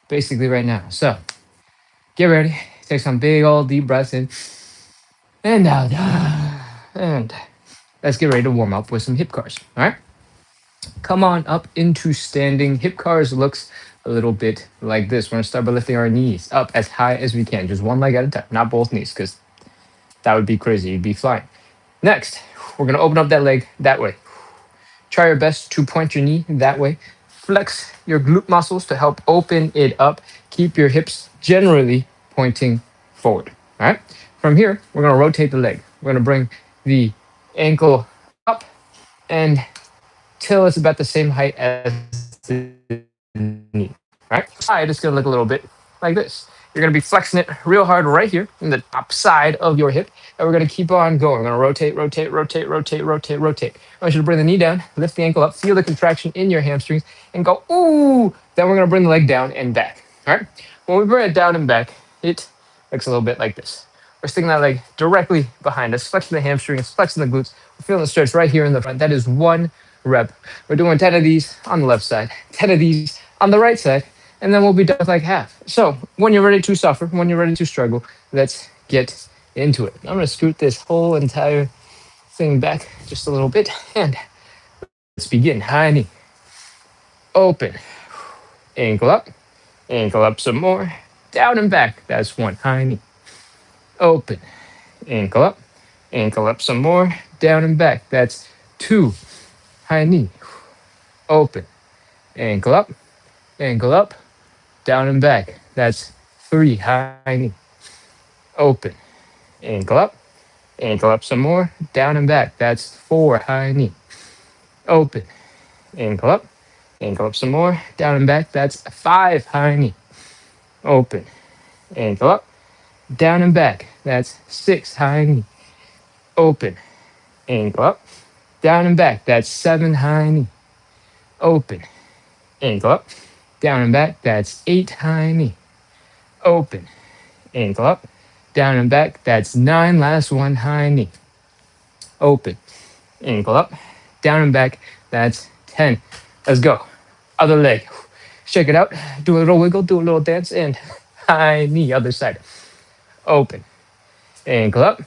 basically right now. So get ready. Take some big old deep breaths in and out. And let's get ready to warm up with some hip cars. All right. Come on up into standing. Hip cars looks a little bit like this. We're gonna start by lifting our knees up as high as we can, just one leg at a time, not both knees, because that would be crazy. You'd be flying. Next, we're gonna open up that leg that way. Try your best to point your knee that way. Flex your glute muscles to help open it up. Keep your hips generally pointing forward. All right. From here, we're gonna rotate the leg. We're gonna bring the ankle up and till it's about the same height as the knee. Right? Side is gonna look a little bit like this. You're gonna be flexing it real hard right here in the top side of your hip, and we're gonna keep on going. We're gonna rotate, rotate, rotate, rotate, rotate, rotate. I want you to bring the knee down, lift the ankle up, feel the contraction in your hamstrings, and go ooh. Then we're gonna bring the leg down and back. All right. When we bring it down and back, it looks a little bit like this. We're sticking that leg directly behind us, flexing the hamstrings, flexing the glutes. We're feeling the stretch right here in the front. That is one rep. We're doing 10 of these on the left side, 10 of these on the right side, and then we'll be done with like half. So when you're ready to suffer, when you're ready to struggle, let's get into it. I'm gonna scoot this whole entire thing back just a little bit, and let's begin. High knee, open, ankle up some more, down and back. That's one. High knee, open, ankle up some more, down and back. That's two. High knee, open, ankle up, down and back. That's three. High knee, open, ankle up some more, down and back. That's four. High knee, open, ankle up some more, down and back. That's five. High knee, open, ankle up, down and back. That's six. High knee, open, ankle up, down and back. That's seven. High knee, open, ankle up, down and back. That's eight. High knee, open, ankle up, down and back. That's nine. Last one. High knee, open, ankle up, down and back. That's 10. Let's go. Other leg. Check it out. Do a little wiggle, do a little dance, and high knee, other side. Open, ankle up,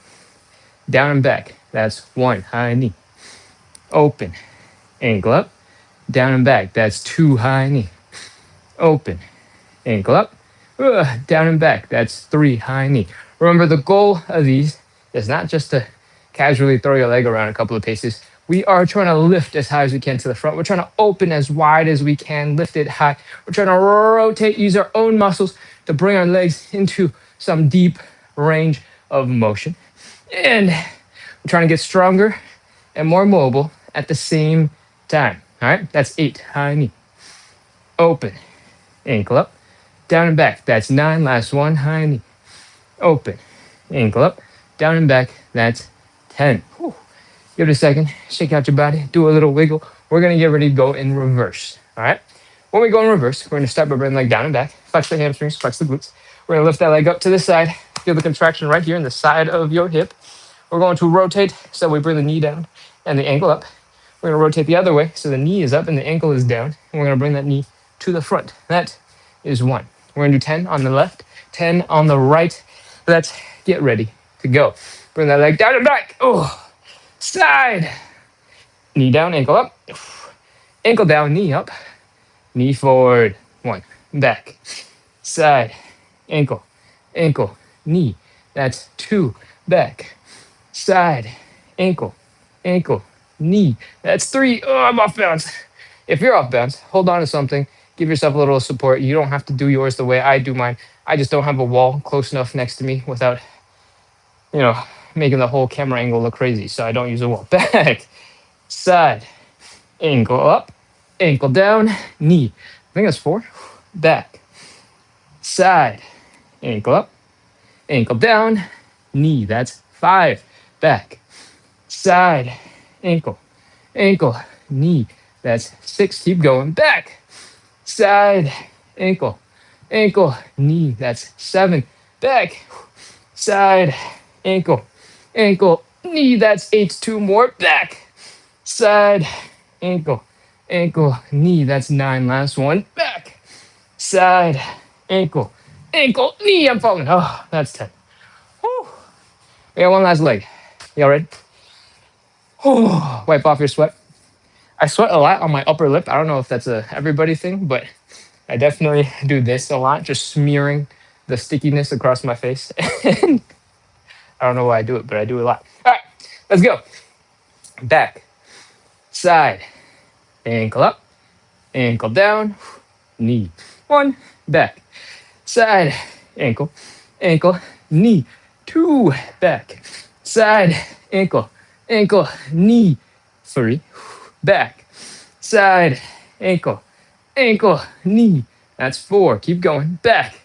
down and back. That's one. High knee, open, ankle up, down and back. That's two. High knee, open, ankle up, down and back. That's three. High knee. Remember, the goal of these is not just to casually throw your leg around a couple of paces. We are trying to lift as high as we can to the front. We're trying to open as wide as we can, lift it high. We're trying to rotate, use our own muscles to bring our legs into some deep range of motion. And we're trying to get stronger and more mobile at the same time. All right, that's eight. High knee, open, ankle up, down and back. That's nine. Last one. High knee, open, ankle up, down and back. That's 10. Whew. Give it a second, shake out your body, do a little wiggle. We're gonna get ready to go in reverse. All right. When we go in reverse, we're gonna start by bringing the leg down and back, flex the hamstrings, flex the glutes. We're gonna lift that leg up to the side, feel the contraction right here in the side of your hip. We're going to rotate, so we bring the knee down and the ankle up. We're gonna rotate the other way, so the knee is up and the ankle is down. And we're gonna bring that knee to the front. That is one. We're gonna do 10 on the left, 10 on the right. Let's get ready to go. Bring that leg down and back. Oh, side. Knee down, ankle up. Ankle down, knee up. Knee forward. One. Back. Side. Ankle. Ankle. Knee. That's two. Back. Side. Ankle. Ankle. Knee. That's three. Oh, I'm off balance. If you're off balance, hold on to something. Give yourself a little support. You don't have to do yours the way I do mine. I just don't have a wall close enough next to me without, making the whole camera angle look crazy. So I don't use a wall. Back. Side. Ankle up. Ankle down. Knee. I think that's four. Back. Side. Ankle up. Ankle down. Knee. That's five. Back. Side. Ankle. Ankle. Knee. That's six. Keep going. Back. Side. Ankle. Ankle. Knee. That's seven. Back. Side. Ankle. Ankle. Knee. That's eight. Two more. Back. Side. Ankle. Ankle. Knee. That's nine. Last one. Back. side, ankle, ankle, knee. I'm falling. Oh, that's 10. Whew. We got one last leg. Y'all ready? Wipe off your sweat. I sweat a lot on my upper lip. I don't know if that's a everybody thing, but I definitely do this a lot, just smearing the stickiness across my face. I don't know why I do it, but I do it a lot. All right, let's go. Back, side, ankle up, ankle down, knee. One, back, side, ankle, ankle, knee. Two, back, side, ankle, ankle, knee. Three, back, side, ankle, ankle, knee. That's 4. Keep going. Back,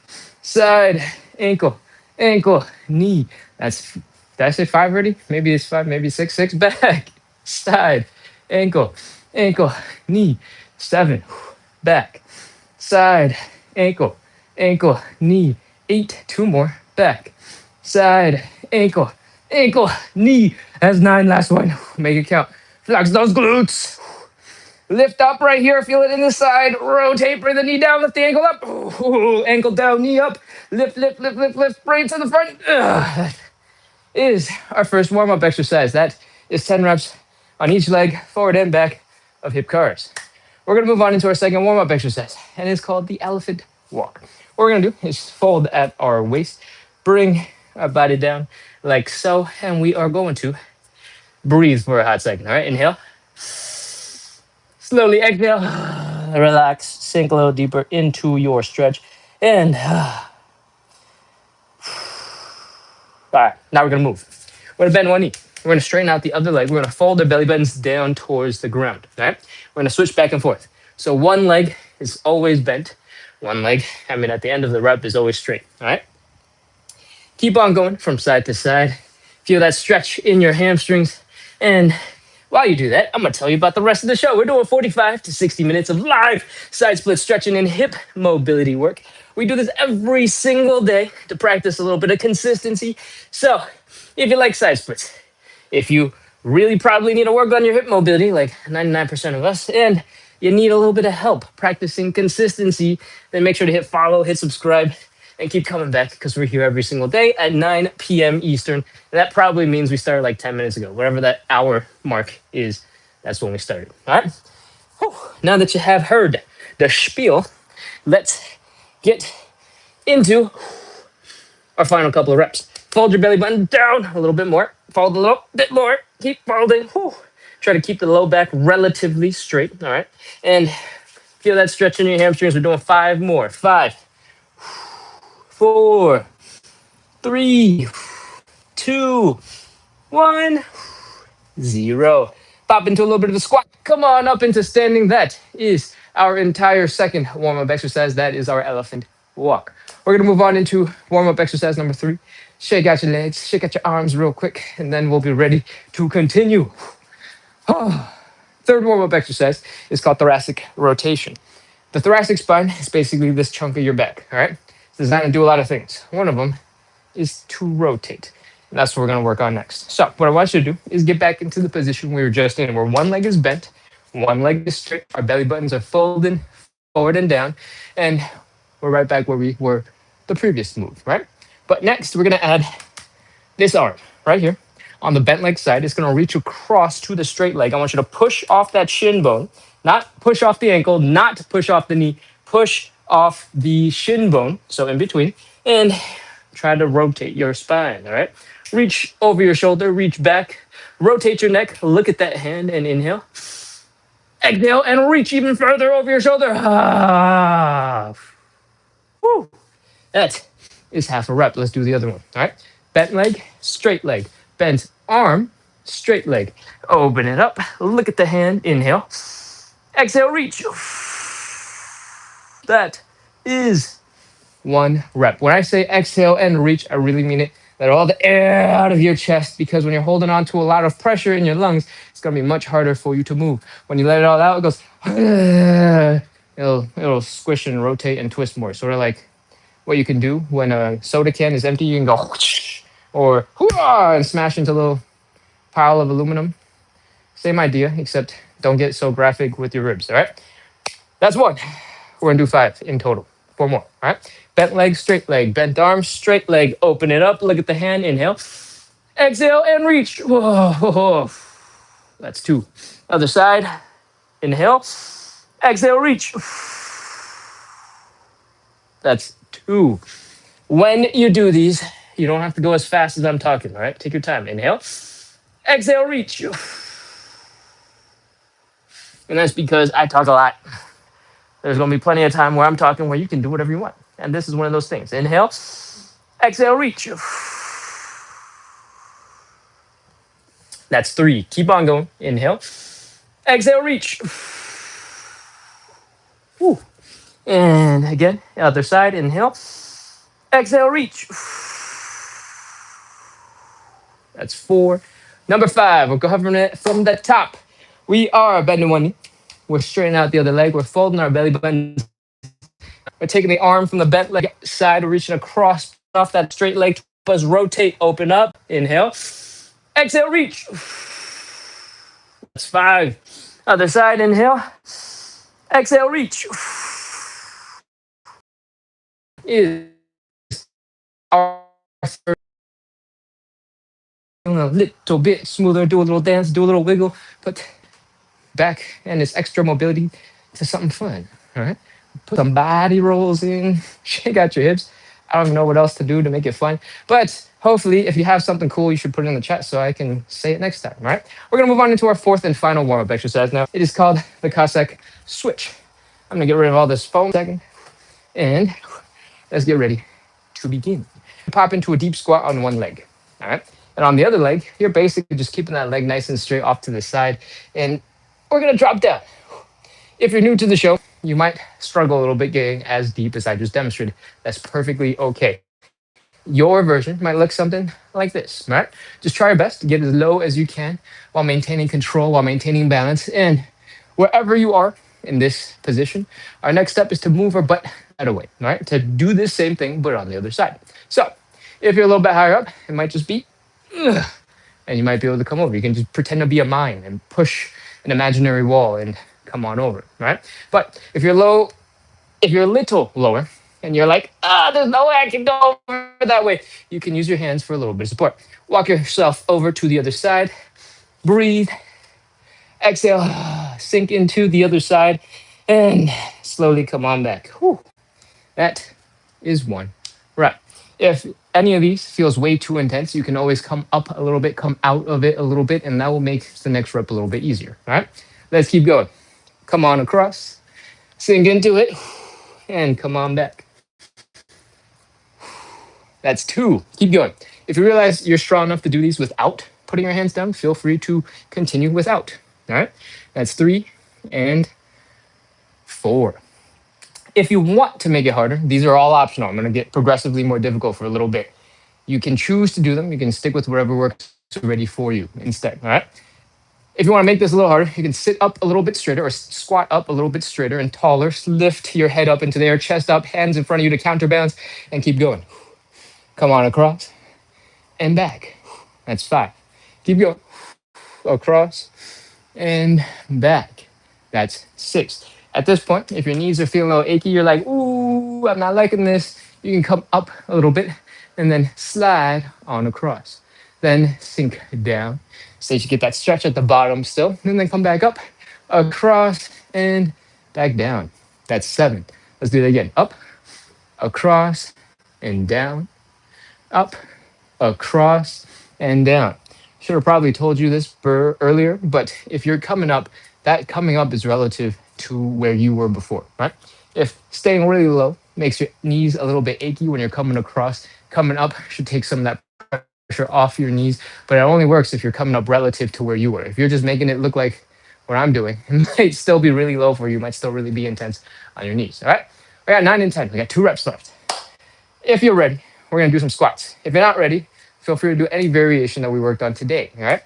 side, ankle, ankle, knee. That's, did I say 5 already? Maybe it's 5, maybe 6. 6, back, side, ankle, ankle, knee. 7, back, side, ankle, ankle, knee. 8, 2 more. Back, side, ankle, ankle, knee. That's 9, last one. Make it count. Flex those glutes. Lift up right here, feel it in the side. Rotate, bring the knee down, lift the ankle up. Ooh, ankle down, knee up. Lift, lift, lift, lift, lift. Bring it to the front. That is our first warm-up exercise. That is 10 reps on each leg, forward and back of hip curls. We're gonna move on into our second warm-up exercise, and it's called the elephant walk. What we're gonna do is fold at our waist, bring our body down like so, and we are going to breathe for a hot second. All right, inhale. Slowly exhale, relax, sink a little deeper into your stretch, and all right, now we're gonna move. We're gonna bend one knee. We're gonna straighten out the other leg. We're gonna fold our belly buttons down towards the ground. All right, we're gonna switch back and forth. So one leg is always bent. One leg, at the end of the rep is always straight. All right, keep on going from side to side. Feel that stretch in your hamstrings, and while you do that, I'm going to tell you about the rest of the show. We're doing 45 to 60 minutes of live side split stretching and hip mobility work. We do this every single day to practice a little bit of consistency. So if you like side splits, if you really probably need to work on your hip mobility, like 99% of us, and you need a little bit of help practicing consistency, then make sure to hit follow, hit subscribe, and keep coming back because we're here every single day at 9 p.m. Eastern. And that probably means we started like 10 minutes ago. Whatever that hour mark is, that's when we started. All right? Whew. Now that you have heard the spiel, let's get into our final couple of reps. Fold your belly button down a little bit more. Fold a little bit more. Keep folding. Whew. Try to keep the low back relatively straight. All right? And feel that stretch in your hamstrings. We're doing 5 more. 5, 4, 3, 2, 1, 0. Pop into a little bit of a squat. Come on up into standing. That is our entire second warm-up exercise. That is our elephant walk. We're going to move on into warm-up exercise number 3. Shake out your legs, shake out your arms real quick, and then we'll be ready to continue. Third warm-up exercise is called thoracic rotation. The thoracic spine is basically this chunk of your back, all right? It's designed to do a lot of things. One of them is to rotate. And that's what we're going to work on next. So what I want you to do is get back into the position we were just in, where one leg is bent, one leg is straight, our belly buttons are folded forward and down, and we're right back where we were the previous move, right? But next, we're going to add this arm right here on the bent leg side. It's going to reach across to the straight leg. I want you to push off that shin bone, not push off the ankle, not push off the knee, push off the shin bone, so in between, and try to rotate your spine, all right? Reach over your shoulder, reach back, rotate your neck, look at that hand, and inhale. Exhale, and reach even further over your shoulder. Ah. Woo. That is half a rep. Let's do the other one, all right? Bent leg, straight leg. Bent arm, straight leg. Open it up, look at the hand, inhale. Exhale, reach. That is 1 rep. When I say exhale and reach, I really mean it. Let all the air out of your chest, because when you're holding on to a lot of pressure in your lungs, it's going to be much harder for you to move. When you let it all out, it goes, it'll squish and rotate and twist more. Sort of like what you can do when a soda can is empty. You can go, or and smash into a little pile of aluminum. Same idea, except don't get so graphic with your ribs, all right? That's 1. We're going to do 5 in total. 4 more. All right. Bent leg, straight leg. Bent arm, straight leg. Open it up. Look at the hand. Inhale. Exhale and reach. Whoa. That's 2. Other side. Inhale. Exhale, reach. That's 2. When you do these, you don't have to go as fast as I'm talking, all right? Take your time. Inhale. Exhale, reach. And that's because I talk a lot. There's going to be plenty of time where I'm talking where you can do whatever you want. And this is one of those things. Inhale. Exhale, reach. That's 3. Keep on going. Inhale. Exhale, reach. Whew. And again, other side. Inhale. Exhale, reach. That's 4. Number 5, we'll go from the top. We are bending one knee. We're straightening out the other leg. We're folding our belly button. We're taking the arm from the bent leg side. We're reaching across off that straight leg. Buzz, rotate, open up. Inhale. Exhale, reach. That's 5. Other side, inhale. Exhale, reach. Is our third. A little bit smoother, do a little dance, do a little wiggle, put back and this extra mobility to something fun. All right. Put some body rolls in, shake out your hips. I don't even know what else to do to make it fun. But hopefully, if you have something cool, you should put it in the chat so I can say it next time. All right. We're going to move on into our 4th and final warm-up exercise now. It is called the Cossack switch. I'm going to get rid of all this foam second. And let's get ready to begin. Pop into a deep squat on one leg. All right. And on the other leg, you're basically just keeping that leg nice and straight off to the side. And we're going to drop down. If you're new to the show, you might struggle a little bit getting as deep as I just demonstrated. That's perfectly okay. Your version might look something like this, right? Just try your best to get as low as you can while maintaining control, while maintaining balance. And wherever you are in this position, our next step is to move our butt out of the way, right? To do this same thing, but on the other side. So if you're a little bit higher up, it might just be, and you might be able to come over. You can just pretend to be a mime and push an imaginary wall and come on over, right? But if you're a little lower and you're like, there's no way I can go over that way, you can use your hands for a little bit of support. Walk yourself over to the other side. Breathe. Exhale. Sink into the other side and slowly come on back. Whew. That is 1. Right. If any of these feels way too intense, you can always come up a little bit, come out of it a little bit, and that will make the next rep a little bit easier. All right. Let's keep going. Come on across, sink into it, and come on back. That's 2. Keep going. If you realize you're strong enough to do these without putting your hands down, feel free to continue without. All right. That's 3 and 4. If you want to make it harder, these are all optional. I'm going to get progressively more difficult for a little bit. You can choose to do them. You can stick with whatever works ready for you instead. All right. If you want to make this a little harder, you can sit up a little bit straighter or squat up a little bit straighter and taller. Lift your head up into the air, chest up, hands in front of you to counterbalance, and keep going. Come on across and back. That's 5. Keep going. Across and back. That's 6. At this point, if your knees are feeling a little achy, you're like, ooh, I'm not liking this. You can come up a little bit and then slide on across. Then sink down. So you should get that stretch at the bottom still. And then come back up, across, and back down. That's 7. Let's do that again. Up, across, and down. Up, across, and down. Should have probably told you this earlier, but if you're coming up, that coming up is relative to where you were before, right? If staying really low makes your knees a little bit achy when you're coming across, coming up should take some of that pressure off your knees, but it only works if you're coming up relative to where you were. If you're just making it look like what I'm doing, it might still be really low for you, might still really be intense on your knees, all right? We got 9 and 10. We got 2 reps left. If you're ready, we're going to do some squats. If you're not ready, feel free to do any variation that we worked on today, all right?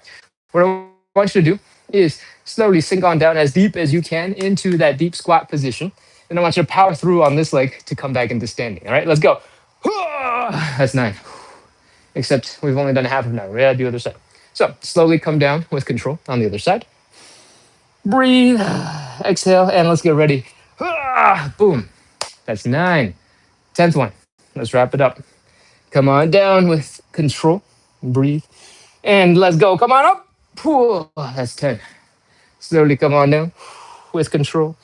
What I want you to do is slowly sink on down as deep as you can into that deep squat position. And I want you to power through on this leg to come back into standing, all right? Let's go. That's 9. Except we've only done half of 9. We got to do the other side. So slowly come down with control on the other side. Breathe, exhale, and let's get ready. Boom. That's 9. 10th one. Let's wrap it up. Come on down with control. Breathe. And let's go. Come on up. That's 10. Slowly come on down with control.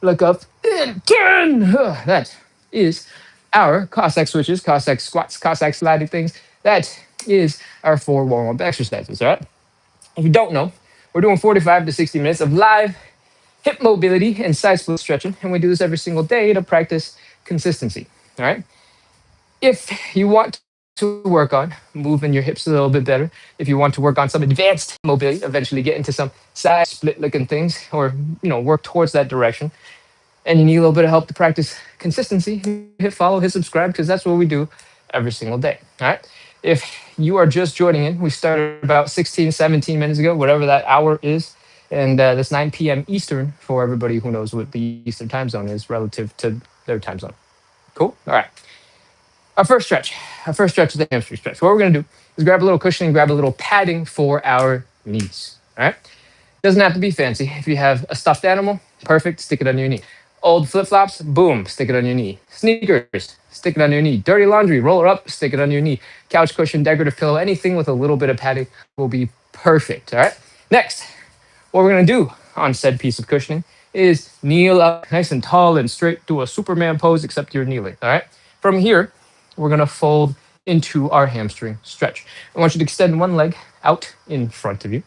Look up. And 10. That is our Cossack switches, Cossack squats, Cossack sliding things. That is our 4 warm-up exercises, all right? If you don't know, we're doing 45 to 60 minutes of live hip mobility and side split stretching, and we do this every single day to practice consistency, all right? If you want to work on moving your hips a little bit better, if you want to work on some advanced mobility, eventually get into some side split looking things, or work towards that direction, and you need a little bit of help to practice consistency, hit follow, hit subscribe, because that's what we do every single day. All right. If you are just joining in, we started about 16, 17 minutes ago, whatever that hour is. And that's 9 p.m. Eastern for everybody who knows what the Eastern time zone is relative to their time zone. Cool. All right. Our first stretch is the hamstring stretch. What we're going to do is grab a little cushioning, grab a little padding for our knees. All right. Doesn't have to be fancy. If you have a stuffed animal, perfect, stick it on your knee. Old flip-flops, boom, stick it on your knee. Sneakers, stick it on your knee. Dirty laundry, roll it up, stick it on your knee. Couch cushion, decorative pillow, anything with a little bit of padding will be perfect, all right? Next, what we're gonna do on said piece of cushioning is kneel up nice and tall and straight, do a Superman pose, except you're kneeling, all right? From here, we're gonna fold into our hamstring stretch. I want you to extend one leg out in front of you,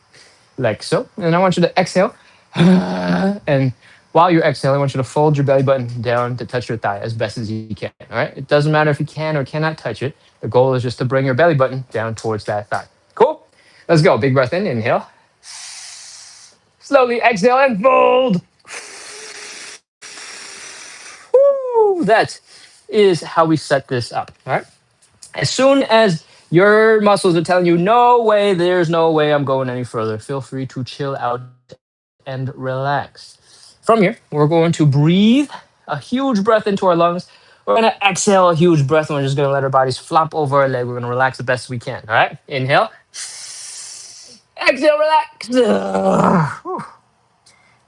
like so. And I want you to exhale. And while you're exhaling, I want you to fold your belly button down to touch your thigh as best as you can. All right. It doesn't matter if you can or cannot touch it. The goal is just to bring your belly button down towards that thigh. Cool. Let's go. Big breath in. Inhale. Slowly exhale and fold. Woo. That is how we set this up. All right. As soon as your muscles are telling you, no way, there's no way I'm going any further, feel free to chill out and relax. From here, we're going to breathe a huge breath into our lungs. We're going to exhale a huge breath, and we're just going to let our bodies flop over our leg. We're going to relax the best we can. All right? Inhale. Exhale, relax.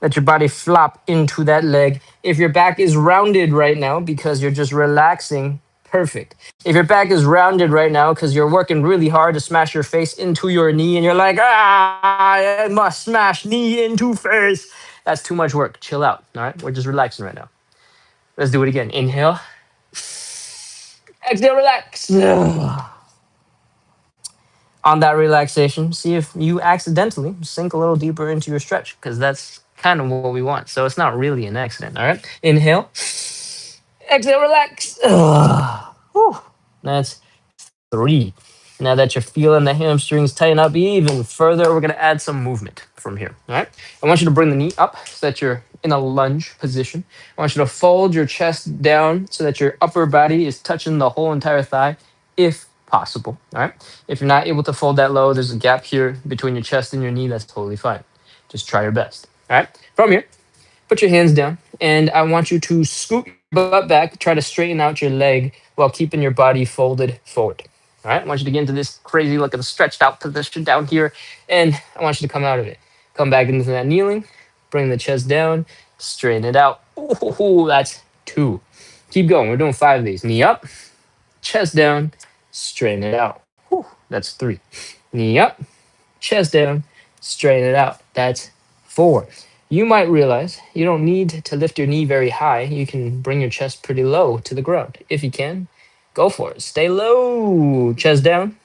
Let your body flop into that leg. If your back is rounded right now because you're just relaxing, perfect. If your back is rounded right now because you're working really hard to smash your face into your knee and you're like, I must smash knee into face, that's too much work. Chill out, all right? We're just relaxing right now. Let's do it again. Inhale. Exhale, relax. On that relaxation, see if you accidentally sink a little deeper into your stretch, because that's kind of what we want. So it's not really an accident, all right? Inhale. Exhale, relax. That's 3. Now that you're feeling the hamstrings tighten up even further, we're going to add some movement from here, all right? I want you to bring the knee up so that you're in a lunge position. I want you to fold your chest down so that your upper body is touching the whole entire thigh, if possible, all right? If you're not able to fold that low, there's a gap here between your chest and your knee, that's totally fine. Just try your best, all right? From here, put your hands down, and I want you to scoot your butt back, try to straighten out your leg while keeping your body folded forward. All right, I want you to get into this crazy looking stretched out position down here, and I want you to come out of it. Come back into that kneeling, bring the chest down, straighten it out. Ooh, that's 2. Keep going. We're doing 5 of these. Knee up, chest down, straighten it out. That's 3. Knee up, chest down, straighten it out. That's 4. You might realize you don't need to lift your knee very high. You can bring your chest pretty low to the ground. If you can, go for it. Stay low. Chest down.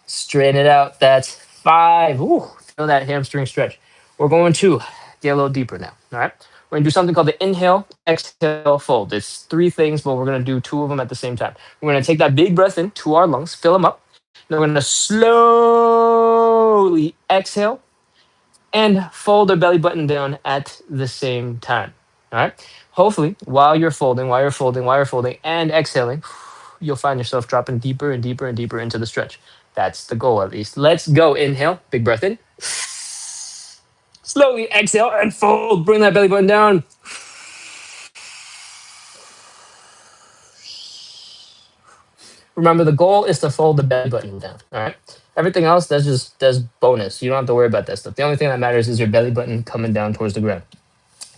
Straighten it out. That's 5. Ooh, feel that hamstring stretch. We're going to get a little deeper now. All right. We're going to do something called the inhale, exhale, fold. It's 3 things, but we're going to do 2 of them at the same time. We're going to take that big breath in to our lungs, fill them up. Then we're going to slowly exhale and fold our belly button down at the same time. All right. Hopefully, while you're folding, and exhaling, you'll find yourself dropping deeper and deeper and deeper into the stretch. That's the goal, at least. Let's go. Inhale, big breath in. Slowly exhale and fold. Bring that belly button down. Remember, the goal is to fold the belly button down. All right. Everything else, that's bonus. You don't have to worry about that stuff. The only thing that matters is your belly button coming down towards the ground.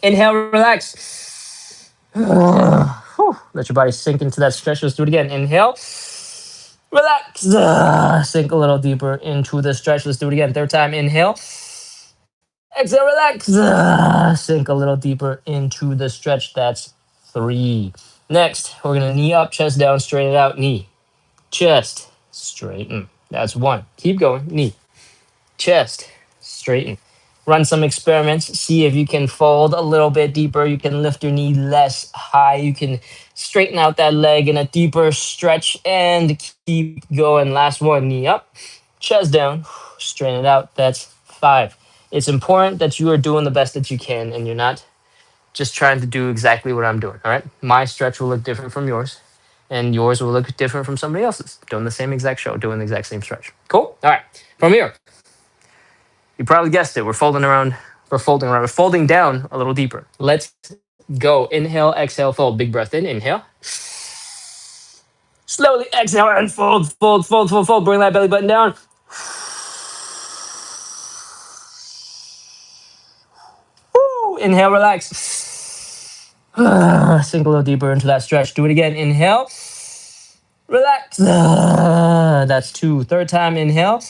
Inhale, relax. Let your body sink into that stretch. Let's do it again. Inhale. Relax. Sink a little deeper into the stretch. Let's do it again. Third time. Inhale. Exhale. Relax. Sink a little deeper into the stretch. That's 3. Next, we're going to knee up, chest down, straighten it out. Knee, chest, straighten. That's 1. Keep going. Knee, chest, straighten. Run some experiments. See if you can fold a little bit deeper. You can lift your knee less high. You can straighten out that leg in a deeper stretch and keep going. Last one. Knee up, chest down, straighten it out. That's 5. It's important that you are doing the best that you can and you're not just trying to do exactly what I'm doing. All right. My stretch will look different from yours, and yours will look different from somebody else's. Doing the same exact show, doing the exact same stretch. Cool. All right. From here, you probably guessed it. We're folding around. We're folding around. We're folding down a little deeper. Let's go. Inhale, exhale, fold. Big breath in. Inhale. Slowly exhale and fold, fold, fold, fold, fold. Bring that belly button down. Woo. Inhale, relax. Sink a little deeper into that stretch. Do it again. Inhale. Relax. That's 2. Third time. Inhale.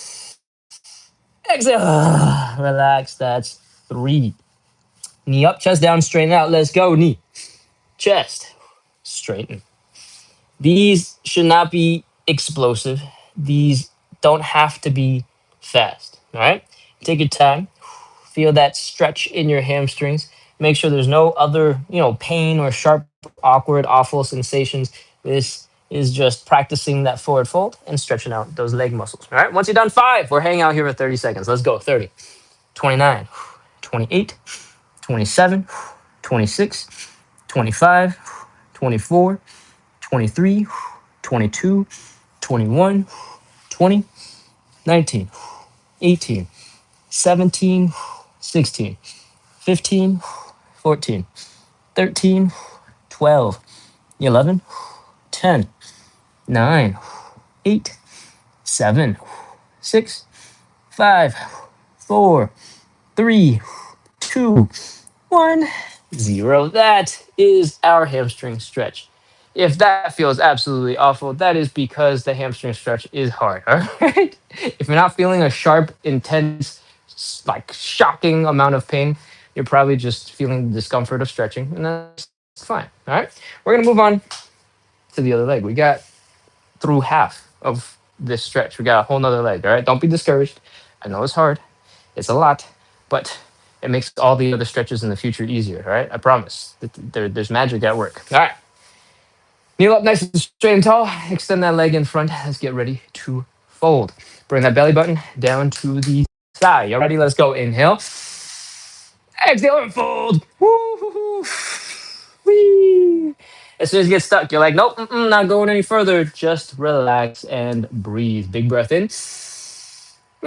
Exhale. Relax. That's 3. Knee up, chest down, straighten out. Let's go. Knee, chest, straighten. These should not be explosive. These don't have to be fast. All right. Take your time. Feel that stretch in your hamstrings. Make sure there's no other, pain or sharp, awkward, awful sensations. This is just practicing that forward fold and stretching out those leg muscles. All right. Once you're done 5, we're hanging out here for 30 seconds. Let's go. 30, 29, 28, 27, 26, 25, 24, 23, 22, 21, 20, 19, 18, 17, 16, 15, 14, 13, 12, 11, 10, 9, 8, 7, 6, 5, 4, 3, 2, 1, 0. That is our hamstring stretch. If that feels absolutely awful, that is because the hamstring stretch is hard. All right. If you're not feeling a sharp, intense, like shocking amount of pain, you're probably just feeling the discomfort of stretching, and that's fine. All right. We're gonna move on to the other leg. We got through half of this stretch. We got a whole nother leg. All right. Don't be discouraged. I know it's hard. It's a lot, but it makes all the other stretches in the future easier. All right. I promise. There's magic at work. All right. Kneel up nice and straight and tall. Extend that leg in front. Let's get ready to fold. Bring that belly button down to the side. You ready? Let's go. Inhale. Exhale and fold. Woo-hoo-hoo. Whee. As soon as you get stuck, you're like, nope, not going any further. Just relax and breathe. Big breath in.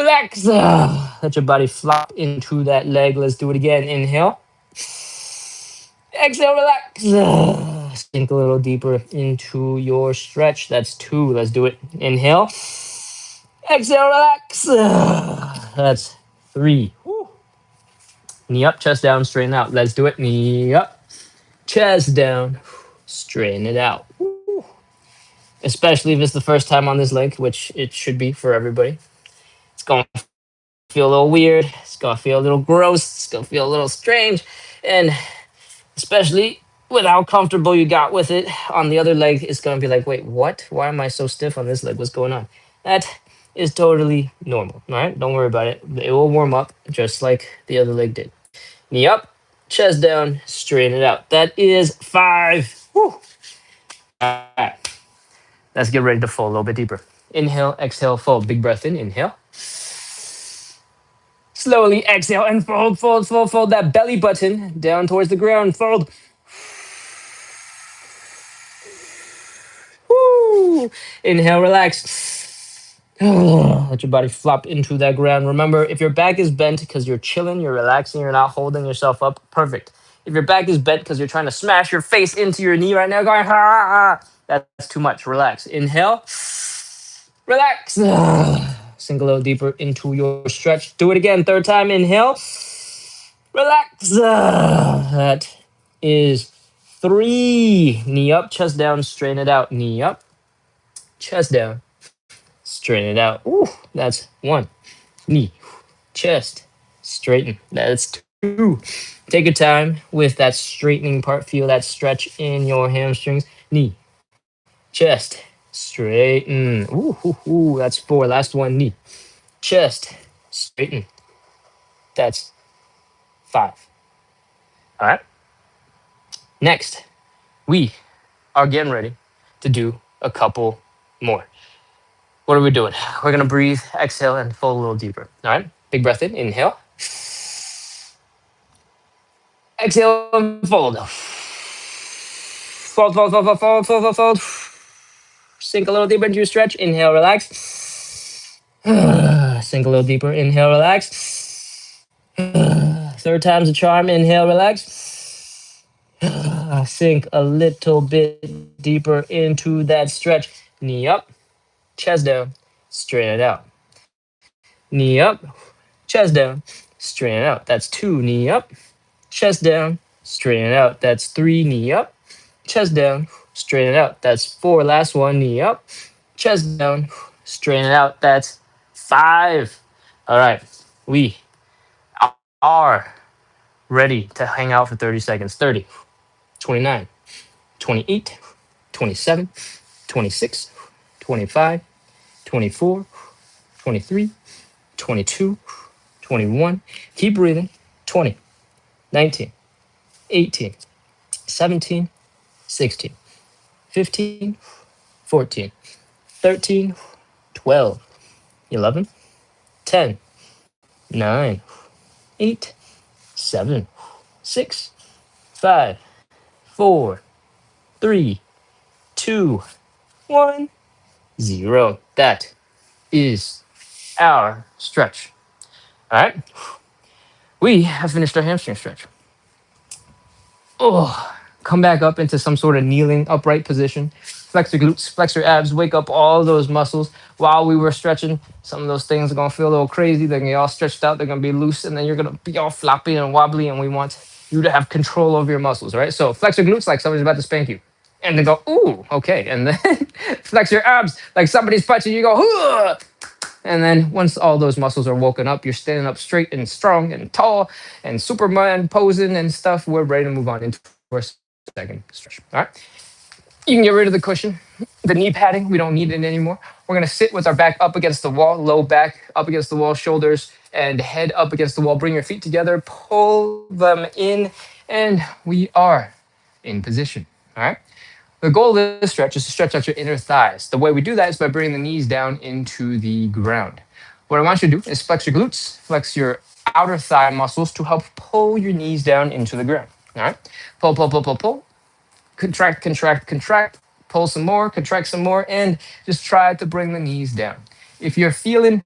Relax. Let your body flop into that leg. Let's do it again. Inhale. Exhale, relax. Sink a little deeper into your stretch. That's 2. Let's do it. Inhale. Exhale, relax. That's 3. Woo. Knee up, chest down, straighten out. Let's do it. Knee up, chest down, straighten it out. Woo. Especially if it's the first time on this leg, which it should be for everybody. It's going to feel a little weird. It's going to feel a little gross. It's going to feel a little strange. And especially with how comfortable you got with it on the other leg, it's going to be like, wait, what? Why am I so stiff on this leg? What's going on? That is totally normal. All right. Don't worry about it. It will warm up just like the other leg did. Knee up, chest down, straighten it out. That is 5. Woo. All right. Let's get ready to fold a little bit deeper. Inhale, exhale, fold. Big breath in. Inhale. Slowly exhale and fold, fold, fold, fold that belly button down towards the ground. Fold. Woo. Inhale, relax. Let your body flop into that ground. Remember, if your back is bent because you're chilling, you're relaxing, you're not holding yourself up, perfect. If your back is bent because you're trying to smash your face into your knee right now, going, ha, that's too much. Relax. Inhale. Relax. Sink a little deeper into your stretch. Do it again. Third time. Inhale. Relax. That is 3. Knee up, chest down, straighten it out. Knee up, chest down, straighten it out. Ooh, that's 1. Knee, chest, straighten. That's 2. Take your time with that straightening part. Feel that stretch in your hamstrings. Knee, chest, straighten. Ooh, ooh, ooh, that's 4. Last one, knee, chest, straighten. That's 5. All right. Next, we are getting ready to do a couple more. What are we doing? We're gonna breathe, exhale, and fold a little deeper. All right. Big breath in. Inhale. Exhale and fold. Fold, fold, fold, fold, fold, fold, fold, fold. Sink a little deeper into your stretch. Inhale, relax. Sink a little deeper. Inhale, relax. Third time's a charm. Inhale, relax. Sink a little bit deeper into that stretch. Knee up, chest down, straighten it out. Knee up, chest down, straighten it out. That's 2. Knee up, chest down, straighten it out. That's 3. Knee up, chest down, straighten it out. That's 4. Last one. Knee up, chest down, straighten it out. That's 5. All right. We are ready to hang out for 30 seconds. 30, 29, 28, 27, 26, 25, 24, 23, 22, 21. Keep breathing. 20, 19, 18, 17, 16, 15, 14, 13, 12, 11, 10, 9, 8, 7, 6, 5, 4, 3, 2, 1, 0. That is our stretch. All right. We have finished our hamstring stretch. Oh, come back up into some sort of kneeling upright position. Flex your glutes, flex your abs, wake up all those muscles while we were stretching. Some of those things are gonna feel a little crazy. They're gonna be all stretched out, they're gonna be loose, and then you're gonna be all floppy and wobbly, and we want you to have control over your muscles, all right? So flex your glutes like somebody's about to spank you. And then go, ooh, okay. And then flex your abs like somebody's punching you, go, huh. And then once all those muscles are woken up, you're standing up straight and strong and tall and Superman posing and stuff. We're ready to move on into our second stretch. All right. You can get rid of the cushion, the knee padding. We don't need it anymore. We're going to sit with our back up against the wall, low back up against the wall, shoulders and head up against the wall. Bring your feet together, pull them in, and we are in position. All right. The goal of this stretch is to stretch out your inner thighs. The way we do that is by bringing the knees down into the ground. What I want you to do is flex your glutes, flex your outer thigh muscles to help pull your knees down into the ground. All right? Pull, pull, pull, pull, pull. Contract, contract, contract. Pull some more, contract some more, and just try to bring the knees down. If you're feeling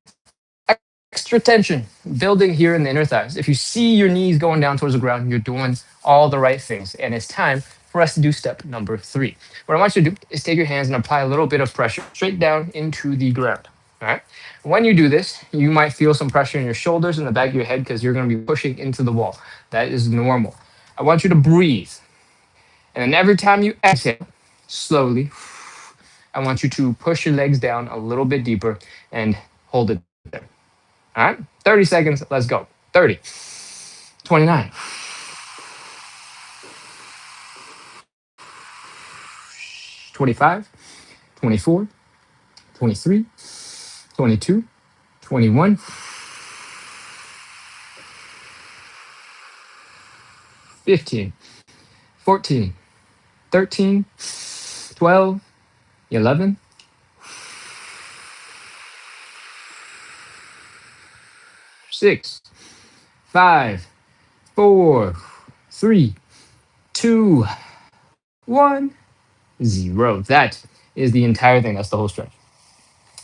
extra tension building here in the inner thighs, if you see your knees going down towards the ground, you're doing all the right things. And it's time for us to do step number 3. What I want you to do is take your hands and apply a little bit of pressure straight down into the ground. All right. When you do this, you might feel some pressure in your shoulders and the back of your head because you're going to be pushing into the wall. That is normal. I want you to breathe. And then every time you exhale, slowly, I want you to push your legs down a little bit deeper and hold it there. All right. 30 seconds. Let's go. 30, 29, 25, 24, 23, 22, 21, 15, 14, 13, 12, 11, 6, 5, 4, 3, 2, 1, 0. That is the entire thing. That's the whole stretch.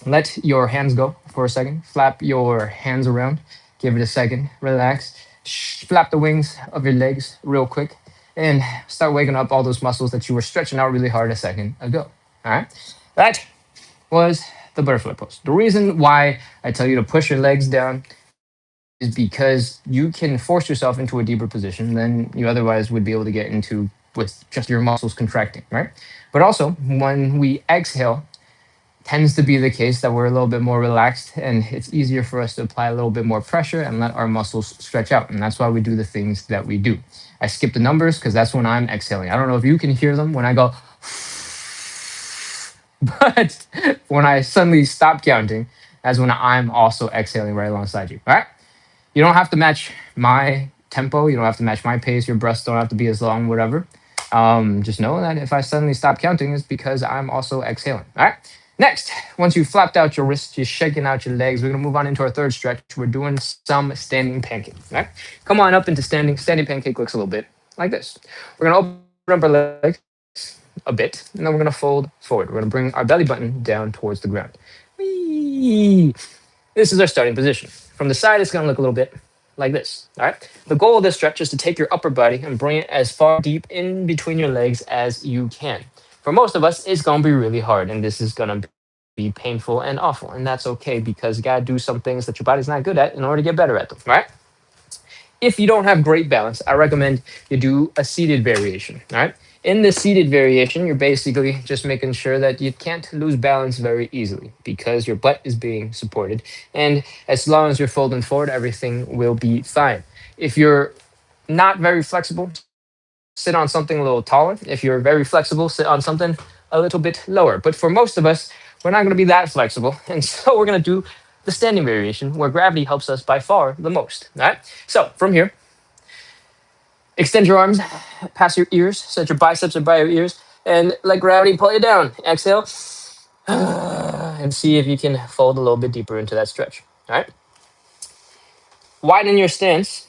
Let your hands go for a second. Flap your hands around. Give it a second. Relax. Flap the wings of your legs real quick and start waking up all those muscles that you were stretching out really hard a second ago. All right. That was the butterfly pose. The reason why I tell you to push your legs down is because you can force yourself into a deeper position than you otherwise would be able to get into with just your muscles contracting, right? But also, when we exhale, tends to be the case that we're a little bit more relaxed and it's easier for us to apply a little bit more pressure and let our muscles stretch out. And that's why we do the things that we do. I skip the numbers because that's when I'm exhaling. I don't know if you can hear them when I go, but when I suddenly stop counting, that's when I'm also exhaling right alongside you. All right. You don't have to match my tempo. You don't have to match my pace. Your breaths don't have to be as long, whatever. Just know that if I suddenly stop counting, it's because I'm also exhaling. All right. Next, once you've flapped out your wrists, you're shaking out your legs, we're going to move on into our third stretch. We're doing some standing pancake. All right. Come on up into standing. Standing pancake looks a little bit like this. We're going to open up our legs a bit, and then we're going to fold forward. We're going to bring our belly button down towards the ground. Whee! This is our starting position. From the side, it's going to look a little bit like this. All right. The goal of this stretch is to take your upper body and bring it as far deep in between your legs as you can. For most of us, it's going to be really hard, and this is going to be painful and awful. And that's okay because you got to do some things that your body's not good at in order to get better at them. All right. If you don't have great balance, I recommend you do a seated variation. All right. In the seated variation, you're basically just making sure that you can't lose balance very easily because your butt is being supported. And as long as you're folding forward, everything will be fine. If you're not very flexible, sit on something a little taller. If you're very flexible, sit on something a little bit lower. But for most of us, we're not going to be that flexible. And so we're going to do the standing variation where gravity helps us by far the most. All right. So from here, extend your arms past your ears so that your biceps are by your ears and let gravity pull you down. Exhale and see if you can fold a little bit deeper into that stretch. All right. Widen your stance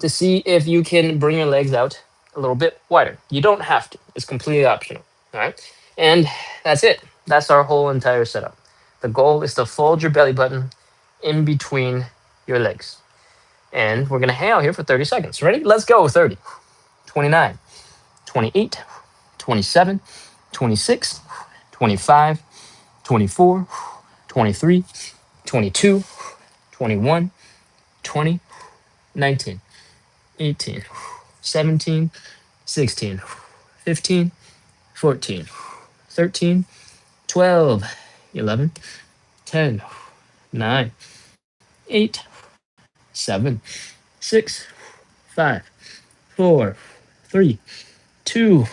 to see if you can bring your legs out a little bit wider. You don't have to. It's completely optional. All right. And that's it. That's our whole entire setup. The goal is to fold your belly button in between your legs. And we're going to hang out here for 30 seconds. Ready? Let's go. 30, 29, 28, 27, 26, 25, 24, 23, 22, 21, 20, 19, 18, 17, 16, 15, 14, 13, 12, 11, 10, 9, 8, 7, 6, 5, 4, 3, 2,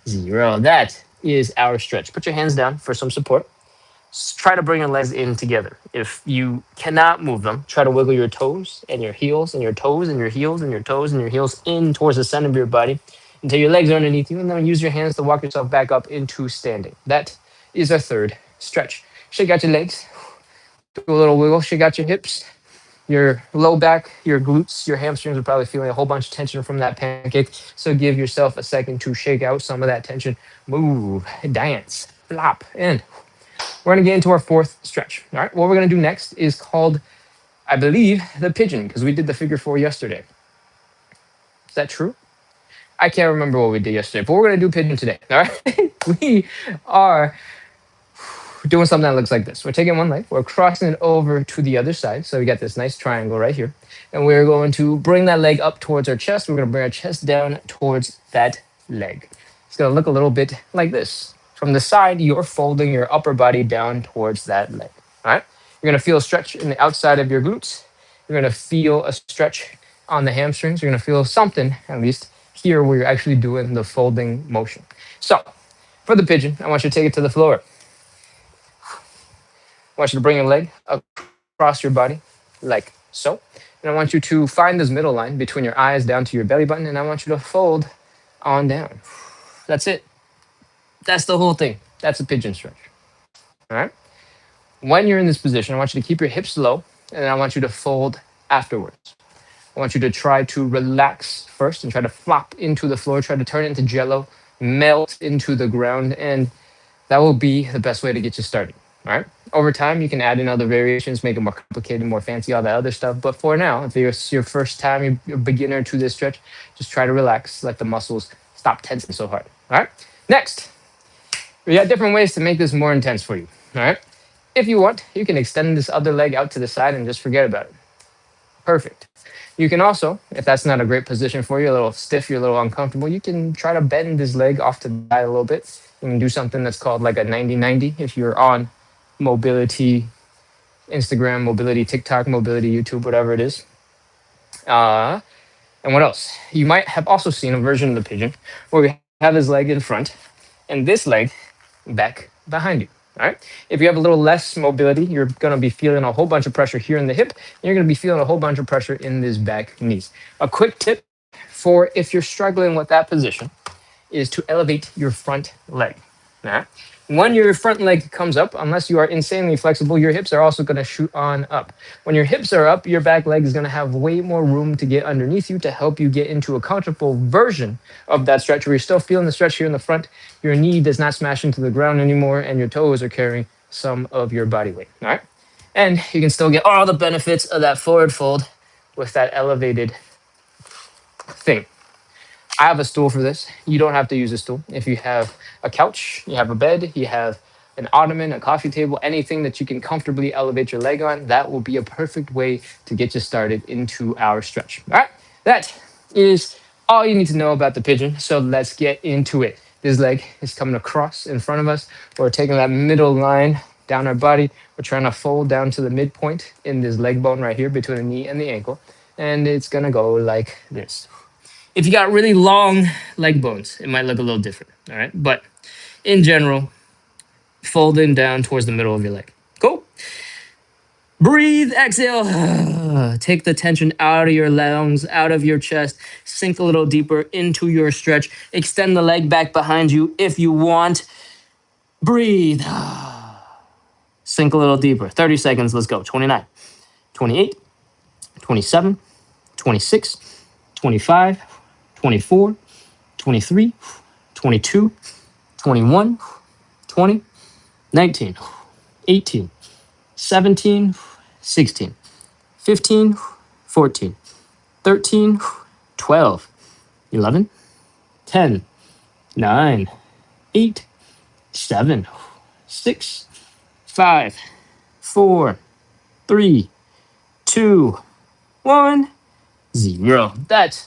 0. That is our stretch. Put your hands down for some support. Try to bring your legs in together. If you cannot move them, try to wiggle your toes and your heels and your toes and your heels and your toes and your heels in towards the center of your body until your legs are underneath you, and then use your hands to walk yourself back up into standing. That is our third stretch. Shake out your legs. Do a little wiggle. Shake out your hips. Your low back, your glutes, your hamstrings are probably feeling a whole bunch of tension from that pancake. So give yourself a second to shake out some of that tension. Move, dance, flop, and we're going to get into our fourth stretch. All right. What we're going to do next is called, I believe, the pigeon, because we did the figure 4 yesterday. Is that true? I can't remember what we did yesterday, but we're going to do pigeon today. All right. We are doing something that looks like this. We're taking one leg, we're crossing it over to the other side. So we got this nice triangle right here. And we're going to bring that leg up towards our chest. We're going to bring our chest down towards that leg. It's going to look a little bit like this. From the side, you're folding your upper body down towards that leg. All right. You're going to feel a stretch in the outside of your glutes. You're going to feel a stretch on the hamstrings. You're going to feel something, at least here, where you're actually doing the folding motion. So for the pigeon, I want you to take it to the floor. I want you to bring your leg across your body like so. And I want you to find this middle line between your eyes down to your belly button. And I want you to fold on down. That's it. That's the whole thing. That's a pigeon stretch. All right. When you're in this position, I want you to keep your hips low. And I want you to fold afterwards. I want you to try to relax first and try to flop into the floor. Try to turn it into jello, melt into the ground. And that will be the best way to get you started. All right. Over time, you can add in other variations, make it more complicated, more fancy, all that other stuff. But for now, if it's your first time, you're a beginner to this stretch, just try to relax. Let the muscles stop tensing so hard. All right. Next, we got different ways to make this more intense for you. All right. If you want, you can extend this other leg out to the side and just forget about it. Perfect. You can also, if that's not a great position for you, a little stiff, you're a little uncomfortable, you can try to bend this leg off to the side a little bit. You can do something that's called like a 90-90 if you're on mobility Instagram, mobility TikTok, mobility YouTube, whatever it is. Uh, and what else? You might have also seen a version of the pigeon where we have his leg in front and this leg back behind you. All right. If you have a little less mobility, you're going to be feeling a whole bunch of pressure here in the hip. And you're going to be feeling a whole bunch of pressure in this back knees. A quick tip for if you're struggling with that position is to elevate your front leg. All right. When your front leg comes up, unless you are insanely flexible, your hips are also going to shoot on up. When your hips are up, your back leg is going to have way more room to get underneath you to help you get into a comfortable version of that stretch where you're still feeling the stretch here in the front. Your knee does not smash into the ground anymore, and your toes are carrying some of your body weight. All right. And you can still get all the benefits of that forward fold with that elevated thing. I have a stool for this. You don't have to use a stool. If you have a couch, you have a bed, you have an ottoman, a coffee table, anything that you can comfortably elevate your leg on, that will be a perfect way to get you started into our stretch. All right, that is all you need to know about the pigeon. So let's get into it. This leg is coming across in front of us. We're taking that middle line down our body. We're trying to fold down to the midpoint in this leg bone right here between the knee and the ankle. And it's gonna go like this. If you got really long leg bones, it might look a little different. All right. But in general, folding down towards the middle of your leg. Cool. Breathe, exhale. Take the tension out of your lungs, out of your chest. Sink a little deeper into your stretch. Extend the leg back behind you if you want. Breathe. Sink a little deeper. 30 seconds. Let's go. 29, 28, 27, 26, 25. 24, 23, 22, 21, 20, 19, 18, 17, 16, 15, 14, 13, 12, 11, 10, 9, 8, 7, 6, 5, 4, 3, 2, 1, 0. That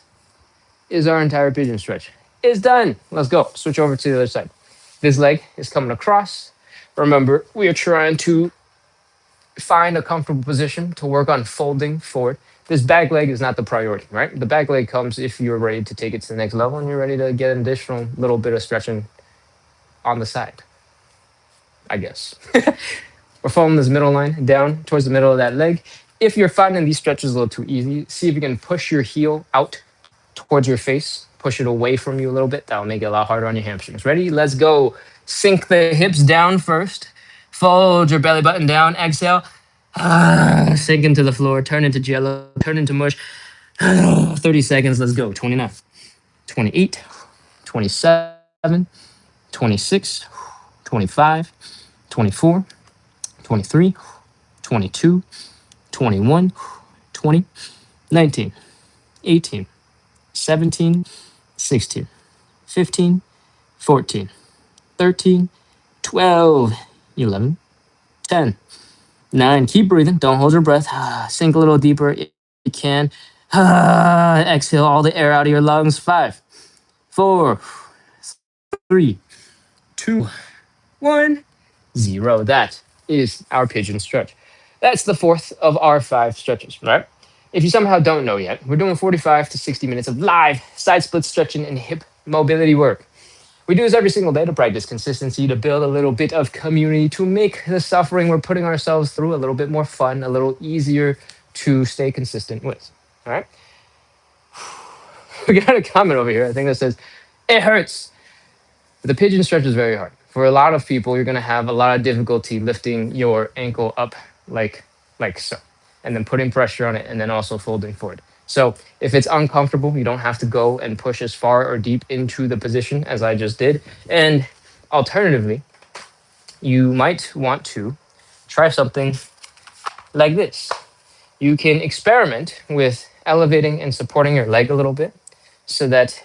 is our entire pigeon stretch. It's done. Let's go. Switch over to the other side. This leg is coming across. Remember, we are trying to find a comfortable position to work on folding forward. This back leg is not the priority, right? The back leg comes if you're ready to take it to the next level and you're ready to get an additional little bit of stretching on the side, I guess. We're following this middle line down towards the middle of that leg. If you're finding these stretches a little too easy, see if you can push your heel out towards your face, push it away from you a little bit. That'll make it a lot harder on your hamstrings. Ready? Let's go. Sink the hips down first. Fold your belly button down. Exhale. Sink into the floor. Turn into jello. Turn into mush. 30 seconds. Let's go. 29, 28, 27, 26, 25, 24, 23, 22, 21, 20, 19, 18, 17, 16, 15, 14, 13, 12, 11, 10, 9. Keep breathing. Don't hold your breath. Sink a little deeper if you can. Exhale all the air out of your lungs. 5, 4, 3, 2, 1, 0. That is our pigeon stretch. That's the fourth of our 5 stretches, right? If you somehow don't know yet, we're doing 45 to 60 minutes of live side split stretching and hip mobility work. We do this every single day to practice consistency, to build a little bit of community, to make the suffering we're putting ourselves through a little bit more fun, a little easier to stay consistent with. All right? We got a comment over here, I think that says, it hurts. But the pigeon stretch is very hard. For a lot of people, you're going to have a lot of difficulty lifting your ankle up like so, and then putting pressure on it, and then also folding forward. So if it's uncomfortable, you don't have to go and push as far or deep into the position as I just did. And alternatively, you might want to try something like this. You can experiment with elevating and supporting your leg a little bit so that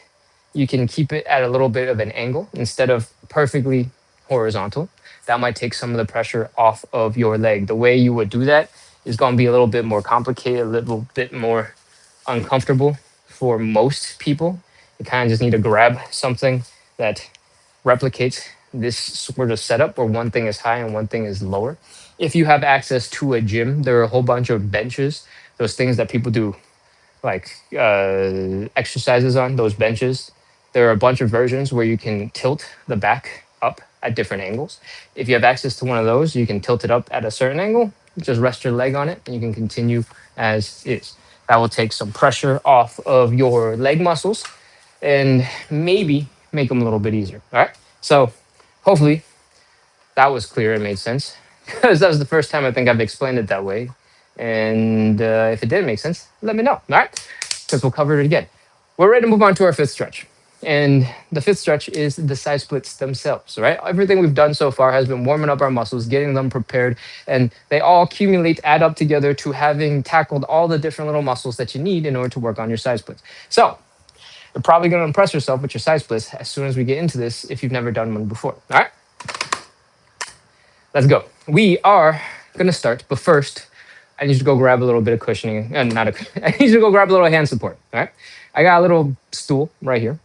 you can keep it at a little bit of an angle instead of perfectly horizontal. That might take some of the pressure off of your leg. The way you would do that is going to be a little bit more complicated, a little bit more uncomfortable for most people. You kind of just need to grab something that replicates this sort of setup where one thing is high and one thing is lower. If you have access to a gym, there are a whole bunch of benches, those things that people do like exercises on, those benches. There are a bunch of versions where you can tilt the back up at different angles. If you have access to one of those, you can tilt it up at a certain angle, just rest your leg on it, and you can continue as is. That will take some pressure off of your leg muscles and maybe make them a little bit easier. All right. So hopefully that was clear and made sense because that was the first time I think I've explained it that way. And if it didn't make sense, let me know. All right. Because we'll cover it again. We're ready to move on to our fifth stretch. And the fifth stretch is the side splits themselves, right? Everything we've done so far has been warming up our muscles, getting them prepared, and they all accumulate, add up together to having tackled all the different little muscles that you need in order to work on your side splits. So you're probably going to impress yourself with your side splits as soon as we get into this if you've never done one before. All right, let's go. We are going to start, but first, I need you to go grab a little bit of cushioning. I need you to go grab a little hand support. All right, I got a little stool right here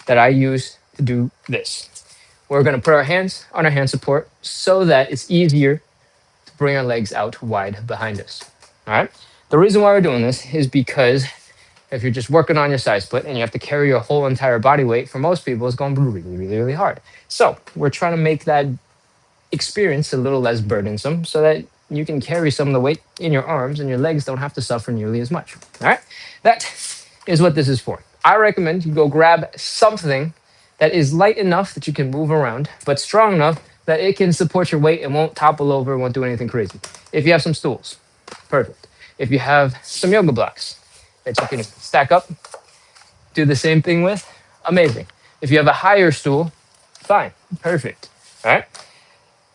that I use to do this. We're going to put our hands on our hand support so that it's easier to bring our legs out wide behind us. All right. The reason why we're doing this is because if you're just working on your side split and you have to carry your whole entire body weight, for most people, it's going to be really, really, really hard. So we're trying to make that experience a little less burdensome so that you can carry some of the weight in your arms and your legs don't have to suffer nearly as much. All right. That is what this is for. I recommend you go grab something that is light enough that you can move around, but strong enough that it can support your weight and won't topple over and won't do anything crazy. If you have some stools, perfect. If you have some yoga blocks that you can stack up, do the same thing with, amazing. If you have a higher stool, fine, perfect. All right.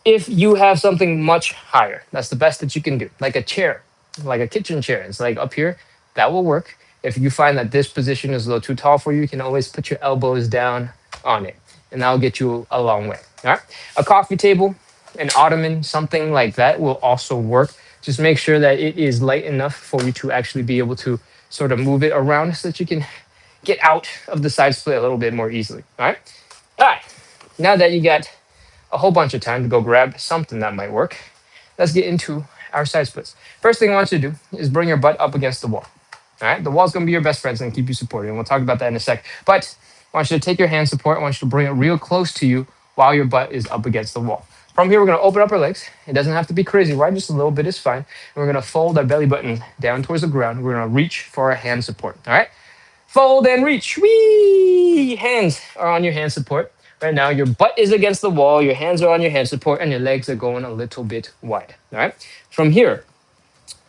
If you have something much higher, that's the best that you can do, like a chair, like a kitchen chair. It's like up here, that will work. If you find that this position is a little too tall for you, you can always put your elbows down on it, and that'll get you a long way. All right. A coffee table, an ottoman, something like that will also work. Just make sure that it is light enough for you to actually be able to sort of move it around so that you can get out of the side split a little bit more easily. All right. All right. Now that you got a whole bunch of time to go grab something that might work, let's get into our side splits. First thing I want you to do is bring your butt up against the wall. All right, the wall's going to be your best friend and keep you supported, and we'll talk about that in a sec. But I want you to take your hand support. I want you to bring it real close to you while your butt is up against the wall. From here, we're going to open up our legs. It doesn't have to be crazy wide, just a little bit is fine. And we're going to fold our belly button down towards the ground. We're going to reach for our hand support. All right, fold and reach. Whee! Hands are on your hand support. Right now, your butt is against the wall, your hands are on your hand support, and your legs are going a little bit wide. All right. From here,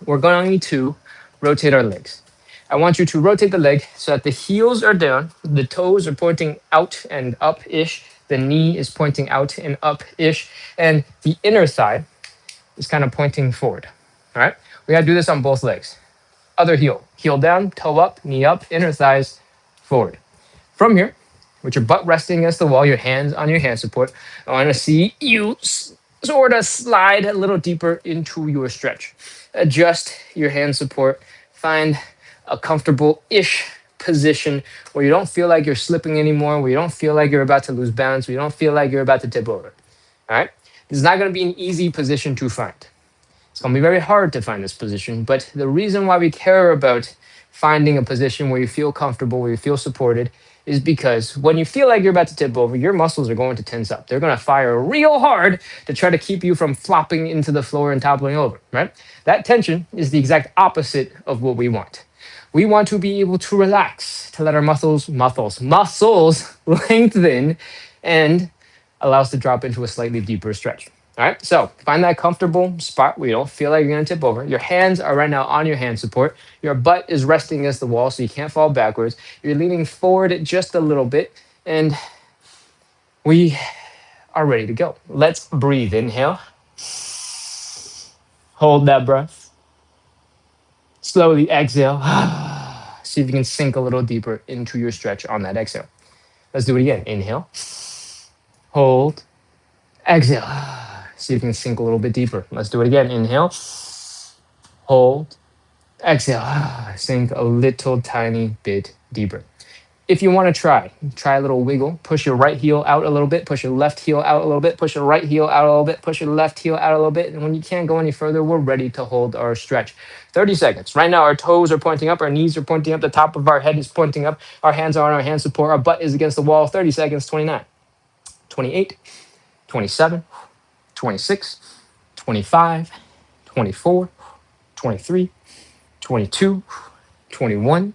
we're going to rotate our legs. I want you to rotate the leg so that the heels are down, the toes are pointing out and up-ish, the knee is pointing out and up-ish, and the inner thigh is kind of pointing forward. All right. We got to do this on both legs. Other heel, heel down, toe up, knee up, inner thighs forward. From here, with your butt resting against the wall, your hands on your hand support, I want to see you sort of slide a little deeper into your stretch. Adjust your hand support. Find a comfortable-ish position where you don't feel like you're slipping anymore, where you don't feel like you're about to lose balance, where you don't feel like you're about to tip over. All right? This is not going to be an easy position to find. It's going to be very hard to find this position, but the reason why we care about finding a position where you feel comfortable, where you feel supported, is because when you feel like you're about to tip over, your muscles are going to tense up. They're going to fire real hard to try to keep you from flopping into the floor and toppling over, right? That tension is the exact opposite of what we want. We want to be able to relax, to let our muscles lengthen and allow us to drop into a slightly deeper stretch. All right, so find that comfortable spot where you don't feel like you're going to tip over. Your hands are right now on your hand support. Your butt is resting against the wall so you can't fall backwards. You're leaning forward just a little bit, and we are ready to go. Let's breathe. Inhale. Hold that breath. Slowly exhale. See if you can sink a little deeper into your stretch on that exhale. Let's do it again. Inhale. Hold. Exhale. See if you can sink a little bit deeper. Let's do it again. Inhale. hold, exhale, sink a little tiny bit deeper. If you want to try a little wiggle. Push your right heel out a little bit, push your left heel out a little bit, push your right heel out a little bit, push your left heel out a little bit. And when you can't go any further, we're ready to hold our stretch. 30 seconds. Right now, our toes are pointing up, our knees are pointing up, the top of our head is pointing up, our hands are on our hand support, our butt is against the wall. 30 seconds, 29, 28, 27, 26, 25, 24, 23, 22, 21,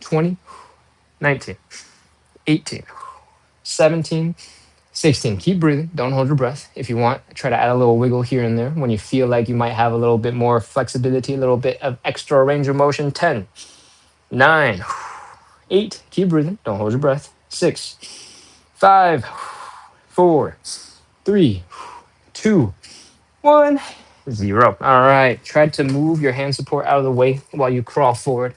20, 19, 18, 17, 16. Keep breathing. Don't hold your breath. If you want, try to add a little wiggle here and there when you feel like you might have a little bit more flexibility, a little bit of extra range of motion. 10, 9, 8. Keep breathing. Don't hold your breath. 6, 5, 4, 3, 2, 1, 0. All right. Try to move your hand support out of the way while you crawl forward.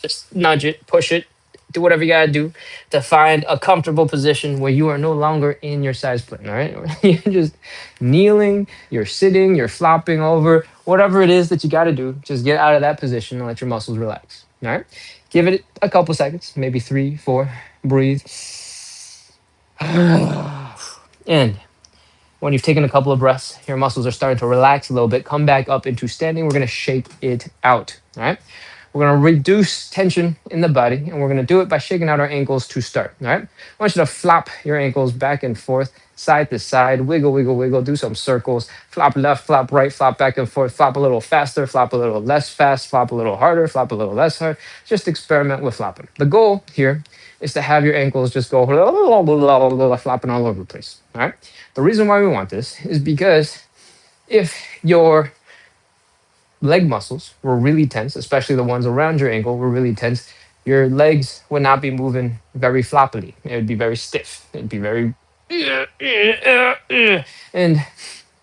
Just nudge it, push it, do whatever you gotta do to find a comfortable position where you are no longer in your side split. All right, you're just kneeling, you're sitting, you're flopping over, whatever it is that you gotta do. Just get out of that position and let your muscles relax. All right, give it a couple seconds, maybe 3, 4. Breathe, and when you've taken a couple of breaths, your muscles are starting to relax a little bit. Come back up into standing. We're gonna shake it out. All right. We're going to reduce tension in the body, and we're going to do it by shaking out our ankles to start. All right. I want you to flop your ankles back and forth, side to side, wiggle, wiggle, wiggle, do some circles, flop left, flop right, flop back and forth, flop a little faster, flop a little less fast, flop a little harder, flop a little less hard. Just experiment with flopping. The goal here is to have your ankles just go flopping all over the place. All right. The reason why we want this is because if your leg muscles were really tense, especially the ones around your ankle were really tense, your legs would not be moving very floppily. It would be very stiff. It'd be very, and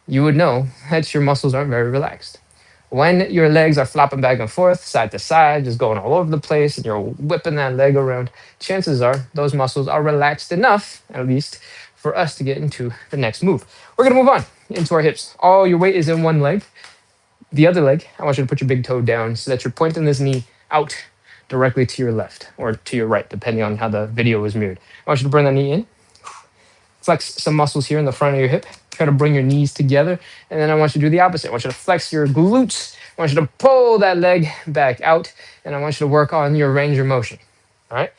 you would know that your muscles aren't very relaxed. When your legs are flopping back and forth, side to side, just going all over the place, and you're whipping that leg around, chances are those muscles are relaxed enough, at least, for us to get into the next move. We're gonna move on into our hips. All your weight is in one leg. The other leg, I want you to put your big toe down so that you're pointing this knee out directly to your left or to your right, depending on how the video is mirrored. I want you to bring the knee in, flex some muscles here in the front of your hip, try to bring your knees together, and then I want you to do the opposite. I want you to flex your glutes, I want you to pull that leg back out, and I want you to work on your range of motion. All right?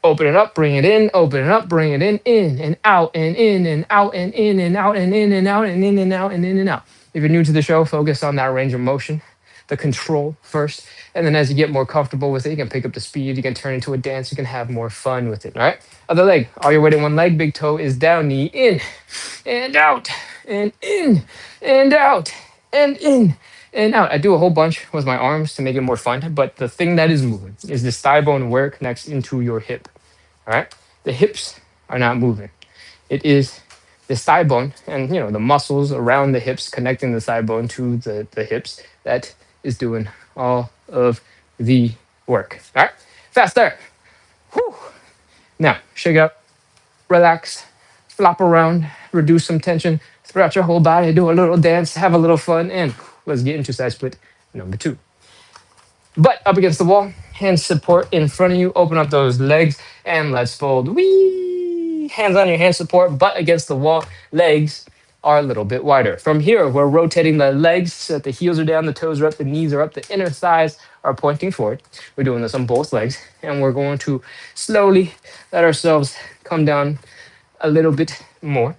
Open it up, bring it in, open it up, bring it in and out and in and out and in and out and in and out and in and out and in and out. If you're new to the show, focus on that range of motion, the control first. And then as you get more comfortable with it, you can pick up the speed, you can turn into a dance, you can have more fun with it. All right. Other leg, all your weight in one leg, big toe is down, knee in and out and in and out and in and out. I do a whole bunch with my arms to make it more fun, but the thing that is moving is this thigh bone where it connects into your hip. All right. The hips are not moving. It is this thigh bone and the muscles around the hips connecting the thigh bone to the hips that is doing all of the work. All right, faster. Whew. Now shake it up, relax, flop around, reduce some tension throughout your whole body, do a little dance, have a little fun, and let's get into side split number 2. Butt up against the wall, hand support in front of you, open up those legs, and let's fold. Whee! Hands on your hand support, butt against the wall, legs are a little bit wider. From here, we're rotating the legs so that the heels are down, the toes are up, the knees are up, the inner thighs are pointing forward. We're doing this on both legs, and we're going to slowly let ourselves come down a little bit more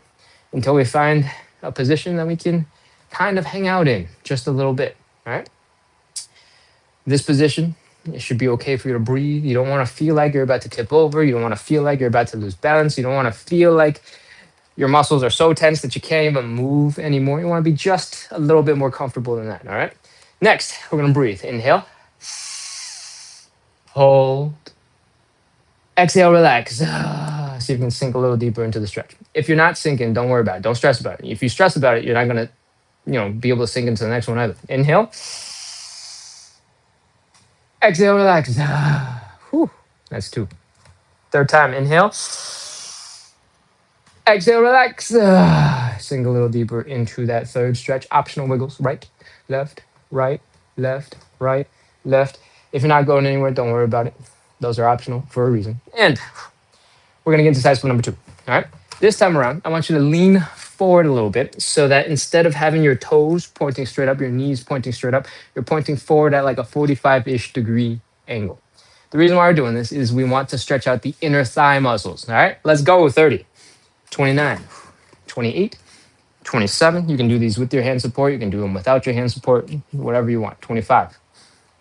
until we find a position that we can kind of hang out in just a little bit, all right? This position, it should be okay for you to breathe. You don't want to feel like you're about to tip over. You don't want to feel like you're about to lose balance. You don't want to feel like your muscles are so tense that you can't even move anymore. You want to be just a little bit more comfortable than that, all right? Next, we're going to breathe. Inhale. Hold. Exhale, relax. See if you can sink a little deeper into the stretch. If you're not sinking, don't worry about it. Don't stress about it. If you stress about it, you're not going to be able to sink into the next one either. Inhale. Exhale, relax. Whew. That's 2. Third time, inhale. Exhale, relax. Sink a little deeper into that third stretch. Optional wiggles, right, left, right, left, right, left. If you're not going anywhere, don't worry about it. Those are optional for a reason. And we're gonna get into side split number 2. All right. This time around, I want you to lean forward a little bit so that instead of having your toes pointing straight up, your knees pointing straight up, you're pointing forward at like a 45-ish degree angle. The reason why we're doing this is we want to stretch out the inner thigh muscles. All right, let's go with 30, 29, 28, 27. You can do these with your hand support. You can do them without your hand support, whatever you want. 25,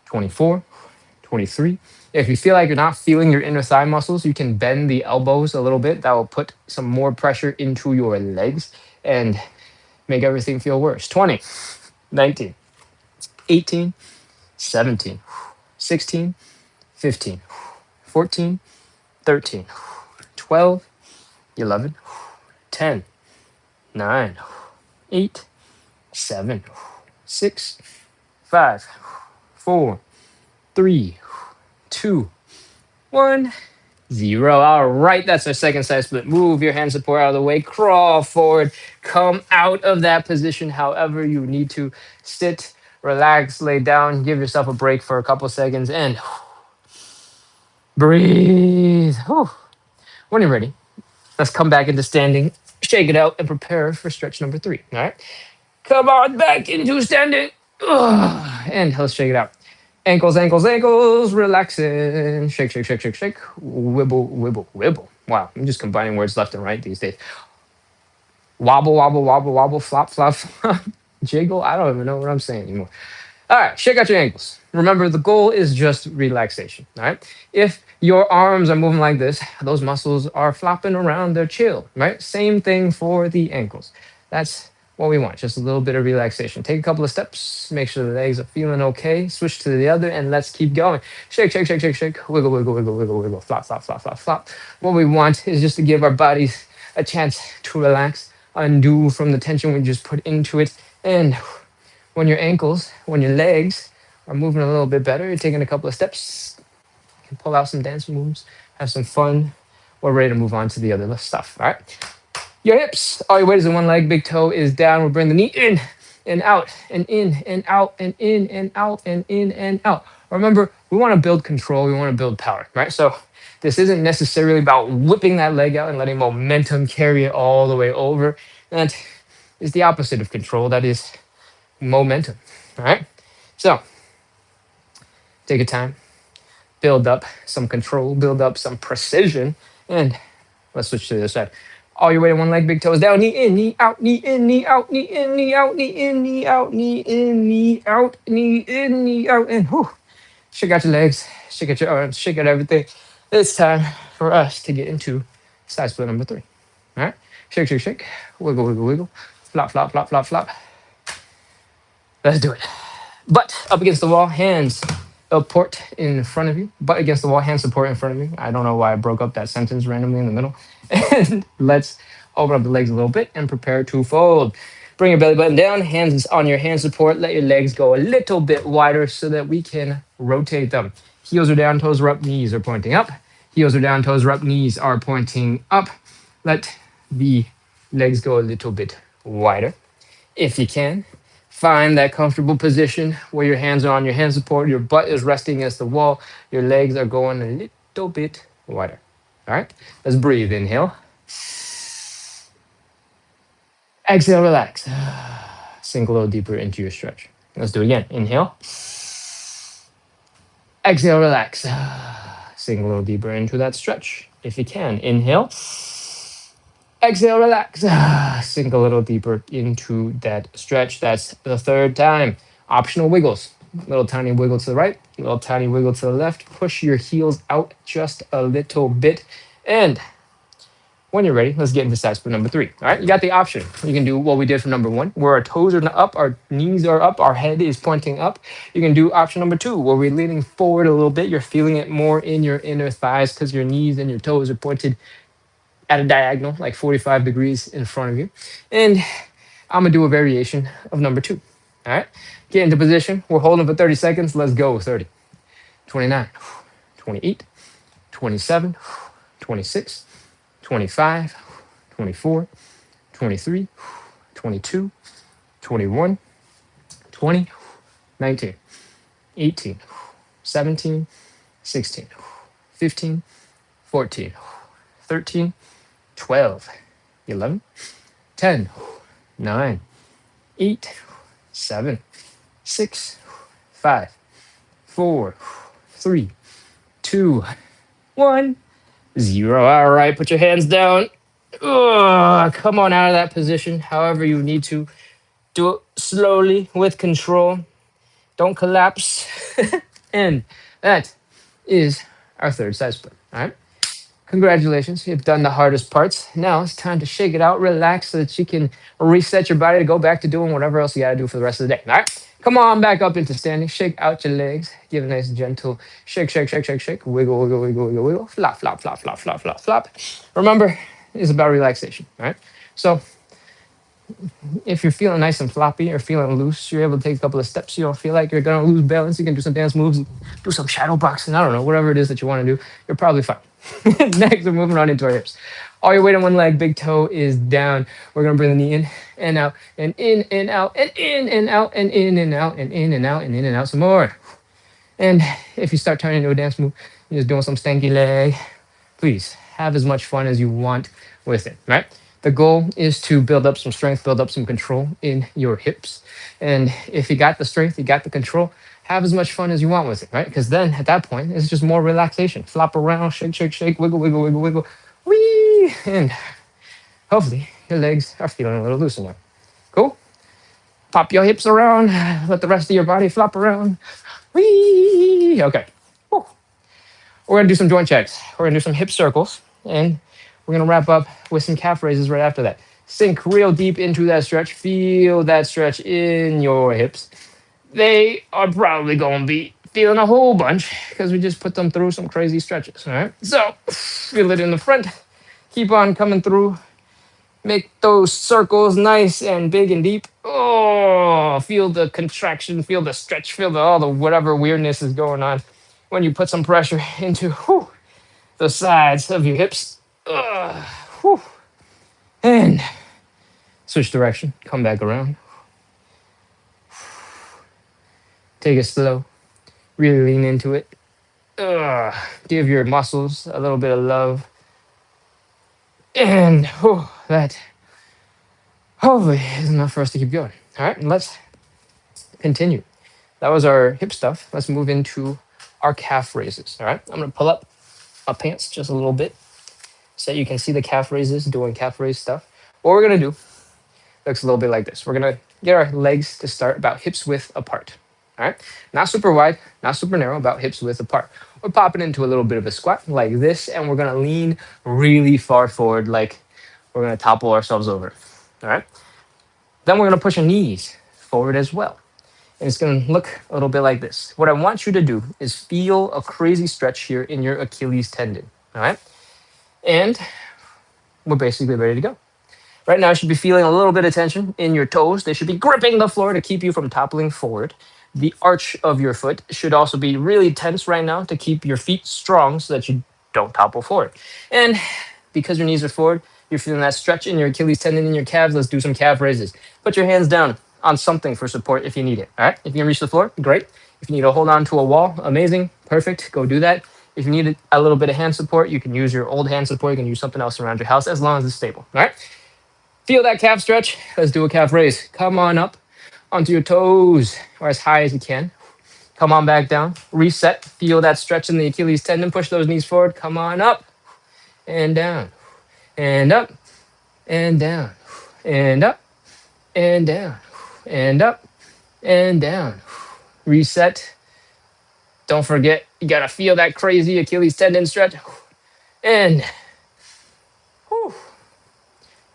24, 23. If you feel like you're not feeling your inner thigh muscles, you can bend the elbows a little bit. That will put some more pressure into your legs and make everything feel worse. 20, 19, 18, 17, 16, 15, 14, 13, 12, 11, 10, 9, 8, 7, 6, 5, 4, 3, 2, 1, 0. All right, that's our second side split. Move your hand support out of the way, crawl forward, come out of that position however you need to. Sit, relax, lay down, give yourself a break for a couple seconds, and breathe. When you're ready, let's come back into standing, shake it out, and prepare for stretch number 3. All right, come on back into standing. And let's shake it out. Ankles, ankles, ankles, relaxing. Shake, shake, shake, shake, shake. Wibble, wibble, wibble. Wow, I'm just combining words left and right these days. Wobble, wobble, wobble, wobble, flop, flop, flop. Jiggle. I don't even know what I'm saying anymore. All right, shake out your ankles. Remember, the goal is just relaxation. All right. If your arms are moving like this, those muscles are flopping around, they're chill, right? Same thing for the ankles. That's what we want, just a little bit of relaxation. Take a couple of steps, make sure the legs are feeling okay. Switch to the other, and let's keep going. Shake, shake, shake, shake, shake. Wiggle, wiggle, wiggle, wiggle, wiggle. Flop, flop, flop, flop, flop. What we want is just to give our bodies a chance to relax, undo from the tension we just put into it, and when your ankles, when your legs are moving a little bit better, you're taking a couple of steps, you can pull out some dance moves, have some fun. We're ready to move on to the other stuff. All right. Your hips, all your weight is in one leg, big toe is down. We'll bring the knee in and out and in and out and in and out and in and out. Remember, we want to build control, we want to build power, right? So this isn't necessarily about whipping that leg out and letting momentum carry it all the way over. That is the opposite of control. That is momentum. All right. So take your time, build up some control, build up some precision, and let's switch to the other side. All your weight in one leg, big toes down, knee in, knee out, knee in, knee out, knee in, knee out, knee in, knee out, knee in, knee out, knee in, knee out, and whew. Shake out your legs, shake out your arms, shake out everything. It's time for us to get into side split number 3. All right. Shake, shake, shake. Wiggle, wiggle, wiggle. Flop, flop, flop, flop, flop. Let's do it. Butt up against the wall, hands support in front of you. Butt against the wall, hands support in front of you. I don't know why I broke up that sentence randomly in the middle. And let's open up the legs a little bit and prepare to fold. Bring your belly button down, hands on your hand support. Let your legs go a little bit wider so that we can rotate them. Heels are down, toes are up, knees are pointing up. Heels are down, toes are up, knees are pointing up. Let the legs go a little bit wider. If you can, find that comfortable position where your hands are on your hand support, your butt is resting against the wall, your legs are going a little bit wider. All right, let's breathe. Inhale. Exhale, relax. Sink a little deeper into your stretch. Let's do it again. Inhale. Exhale, relax. Sink a little deeper into that stretch. If you can, inhale. Exhale, relax. Sink a little deeper into that stretch. That's the 3rd time. Optional wiggles. Little tiny wiggle to the right, little tiny wiggle to the left. Push your heels out just a little bit. And when you're ready, let's get into side split number 3. All right, you got the option. You can do what we did for number 1, where our toes are up, our knees are up, our head is pointing up. You can do option number 2, where we're leaning forward a little bit. You're feeling it more in your inner thighs because your knees and your toes are pointed at a diagonal, like 45 degrees in front of you. And I'm gonna do a variation of number 2. All right, get into position. We're holding for 30 seconds. Let's go. 30, 29, 28, 27, 26, 25, 24, 23, 22, 21, 20, 19, 18, 17, 16, 15, 14, 13, 12, 11, 10, 9, 8, 7, 6, 5, 4, 3, 2, 1, 0. All right, put your hands down. Ugh, come on out of that position however you need to. Do it slowly with control. Don't collapse. And that is our third side split. All right. Congratulations. You've done the hardest parts. Now it's time to shake it out, relax so that you can reset your body to go back to doing whatever else you got to do for the rest of the day. All right. Come on back up into standing. Shake out your legs. Give a nice gentle shake, shake, shake, shake, shake. Wiggle, wiggle, wiggle, wiggle, wiggle. Flop, flop, flop, flop, flop, flop, flop. Remember, it's about relaxation. All right. So if you're feeling nice and floppy or feeling loose, you're able to take a couple of steps. You don't feel like you're gonna lose balance. You can do some dance moves, do some shadow boxing. I don't know, whatever it is that you want to do. You're probably fine. Next, we're moving on into our hips. All your weight on one leg, big toe is down. We're gonna bring the knee in and out and in and out and in and out and in and out and in and out and in and out some more. And if you start turning into a dance move, you're just doing some stanky leg. Please have as much fun as you want with it, right? The goal is to build up some strength, build up some control in your hips. And if you got the strength, you got the control, have as much fun as you want with it, right? Because then at that point, it's just more relaxation. Flop around, shake, shake, shake, wiggle, wiggle, wiggle, wiggle. Whee! And hopefully your legs are feeling a little looser now. Cool? Pop your hips around, let the rest of your body flop around. Whee! Okay. Whew. We're gonna do some joint checks. We're gonna do some hip circles, and we're gonna wrap up with some calf raises right after that. Sink real deep into that stretch. Feel that stretch in your hips. They are probably gonna be feeling a whole bunch because we just put them through some crazy stretches. All right. So feel it in the front. Keep on coming through. Make those circles nice and big and deep. Oh, feel the contraction, feel the stretch, feel all the whatever weirdness is going on when you put some pressure into the sides of your hips. Whew. And switch direction, come back around. Take it slow, really lean into it. Give your muscles a little bit of love. And that hopefully is enough for us to keep going. All right, and let's continue. That was our hip stuff. Let's move into our calf raises. All right, I'm gonna pull up my pants just a little bit so you can see the calf raises, doing calf raise stuff. What we're gonna do looks a little bit like this. We're gonna get our legs to start about hips width apart. All right, not super wide, not super narrow, about hips width apart. We're popping into a little bit of a squat like this, and we're gonna lean really far forward, like we're gonna topple ourselves over. All right, then we're gonna push our knees forward as well. And it's gonna look a little bit like this. What I want you to do is feel a crazy stretch here in your Achilles tendon. All right, and we're basically ready to go. Right now, you should be feeling a little bit of tension in your toes. They should be gripping the floor to keep you from toppling forward. The arch of your foot should also be really tense right now to keep your feet strong so that you don't topple forward. And because your knees are forward, you're feeling that stretch in your Achilles tendon in your calves. Let's do some calf raises. Put your hands down on something for support if you need it. All right. If you can reach the floor, great. If you need to hold on to a wall, amazing. Perfect. Go do that. If you need a little bit of hand support, you can use your old hand support. You can use something else around your house as long as it's stable. All right. Feel that calf stretch. Let's do a calf raise. Come on up onto your toes or as high as you can. Come on back down. Reset. Feel that stretch in the Achilles tendon. Push those knees forward. Come on up and down and up and down and up and down and up and down. Reset. Don't forget, you got to feel that crazy Achilles tendon stretch. And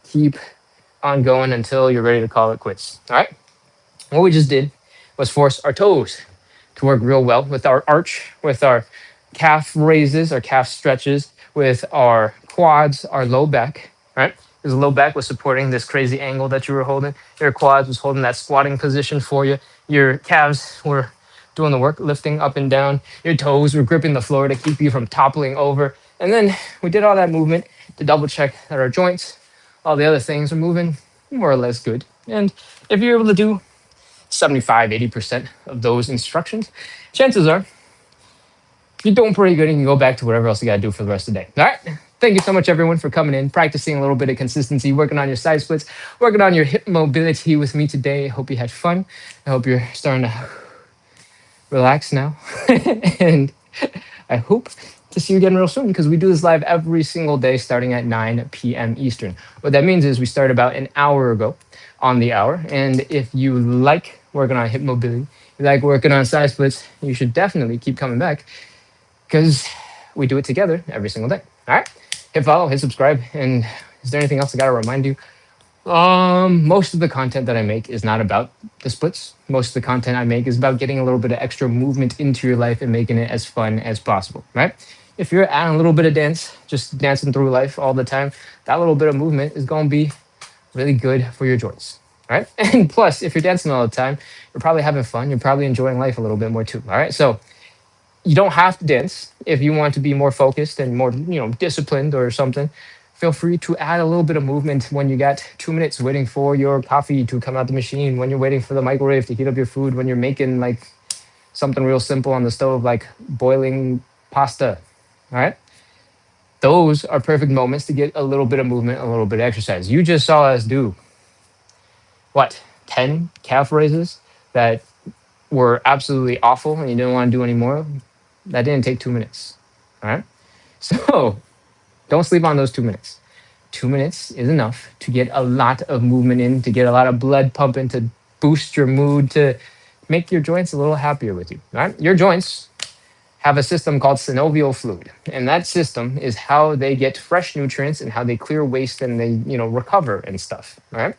keep on going until you're ready to call it quits. All right. What we just did was force our toes to work real well with our arch, with our calf raises, our calf stretches, with our quads, our low back, right? Because the low back was supporting this crazy angle that you were holding. Your quads was holding that squatting position for you. Your calves were doing the work, lifting up and down. Your toes were gripping the floor to keep you from toppling over. And then we did all that movement to double check that our joints, all the other things are moving more or less good. And if you're able to do 75, 80% of those instructions, chances are you're doing pretty good and you can go back to whatever else you got to do for the rest of the day. All right. Thank you so much, everyone, for coming in, practicing a little bit of consistency, working on your side splits, working on your hip mobility with me today. I hope you had fun. I hope you're starting to relax now. And I hope to see you again real soon because we do this live every single day starting at 9 p.m. Eastern. What that means is we started about an hour ago on the hour. And if you like working on hip mobility, you like working on side splits, you should definitely keep coming back because we do it together every single day. All right. Hit follow, hit subscribe. And is there anything else I got to remind you? Most of the content that I make is not about the splits. Most of the content I make is about getting a little bit of extra movement into your life and making it as fun as possible, right? If you're adding a little bit of dance, just dancing through life all the time, that little bit of movement is going to be really good for your joints, right? And plus, if you're dancing all the time, you're probably having fun. You're probably enjoying life a little bit more too, all right? So you don't have to dance if you want to be more focused and more, disciplined or something. Feel free to add a little bit of movement when you got 2 minutes waiting for your coffee to come out the machine, when you're waiting for the microwave to heat up your food, when you're making like something real simple on the stove, like boiling pasta. All right. Those are perfect moments to get a little bit of movement, a little bit of exercise. You just saw us do what, 10 calf raises that were absolutely awful and you didn't want to do anymore. That didn't take 2 minutes. All right. So don't sleep on those 2 minutes. 2 minutes is enough to get a lot of movement in, to get a lot of blood pumping, to boost your mood, to make your joints a little happier with you. All right. Your joints have a system called synovial fluid. And that system is how they get fresh nutrients and how they clear waste and they, recover and stuff. All right.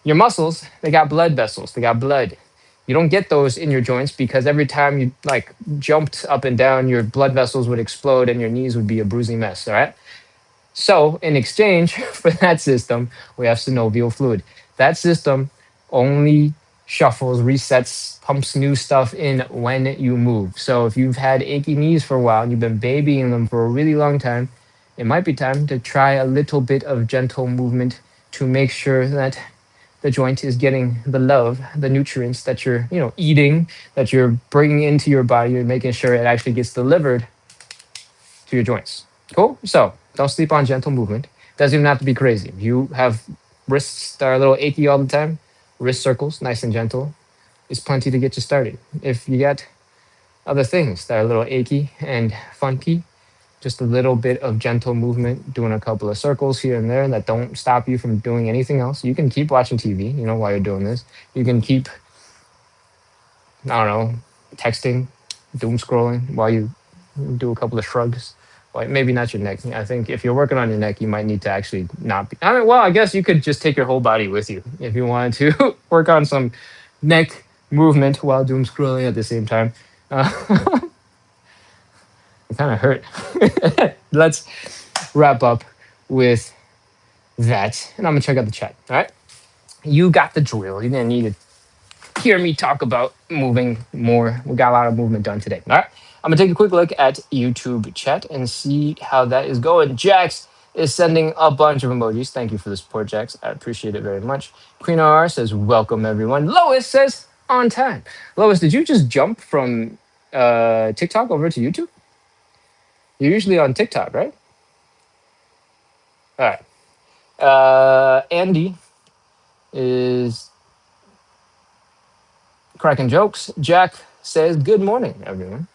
Your muscles, they got blood vessels, they got blood. You don't get those in your joints because every time you like jumped up and down, your blood vessels would explode and your knees would be a bruising mess. All right. So in exchange for that system, we have synovial fluid. That system only shuffles, resets, pumps new stuff in when you move. So if you've had achy knees for a while and you've been babying them for a really long time, it might be time to try a little bit of gentle movement to make sure that the joint is getting the love, the nutrients that you're, eating, that you're bringing into your body, and making sure it actually gets delivered to your joints. Cool. So don't sleep on gentle movement. Doesn't even have to be crazy. If you have wrists that are a little achy all the time, wrist circles, nice and gentle, is plenty to get you started. If you got other things that are a little achy and funky, just a little bit of gentle movement, doing a couple of circles here and there that don't stop you from doing anything else. You can keep watching TV, while you're doing this. You can keep, I don't know, texting, doom scrolling while you do a couple of shrugs. Well, maybe not your neck. I think if you're working on your neck, you might need to actually not be. I guess you could just take your whole body with you if you wanted to work on some neck movement while doom scrolling at the same time. It kind of hurt. Let's wrap up with that. And I'm going to check out the chat. All right. You got the drill. You didn't need to hear me talk about moving more. We got a lot of movement done today. All right. I'm going to take a quick look at YouTube chat and see how that is going. Jax is sending a bunch of emojis. Thank you for the support, Jax. I appreciate it very much. Queen R says, welcome, everyone. Lois says, on time. Lois, did you just jump from TikTok over to YouTube? You're usually on TikTok, right? All right. Andy is cracking jokes. Jack says, good morning, everyone.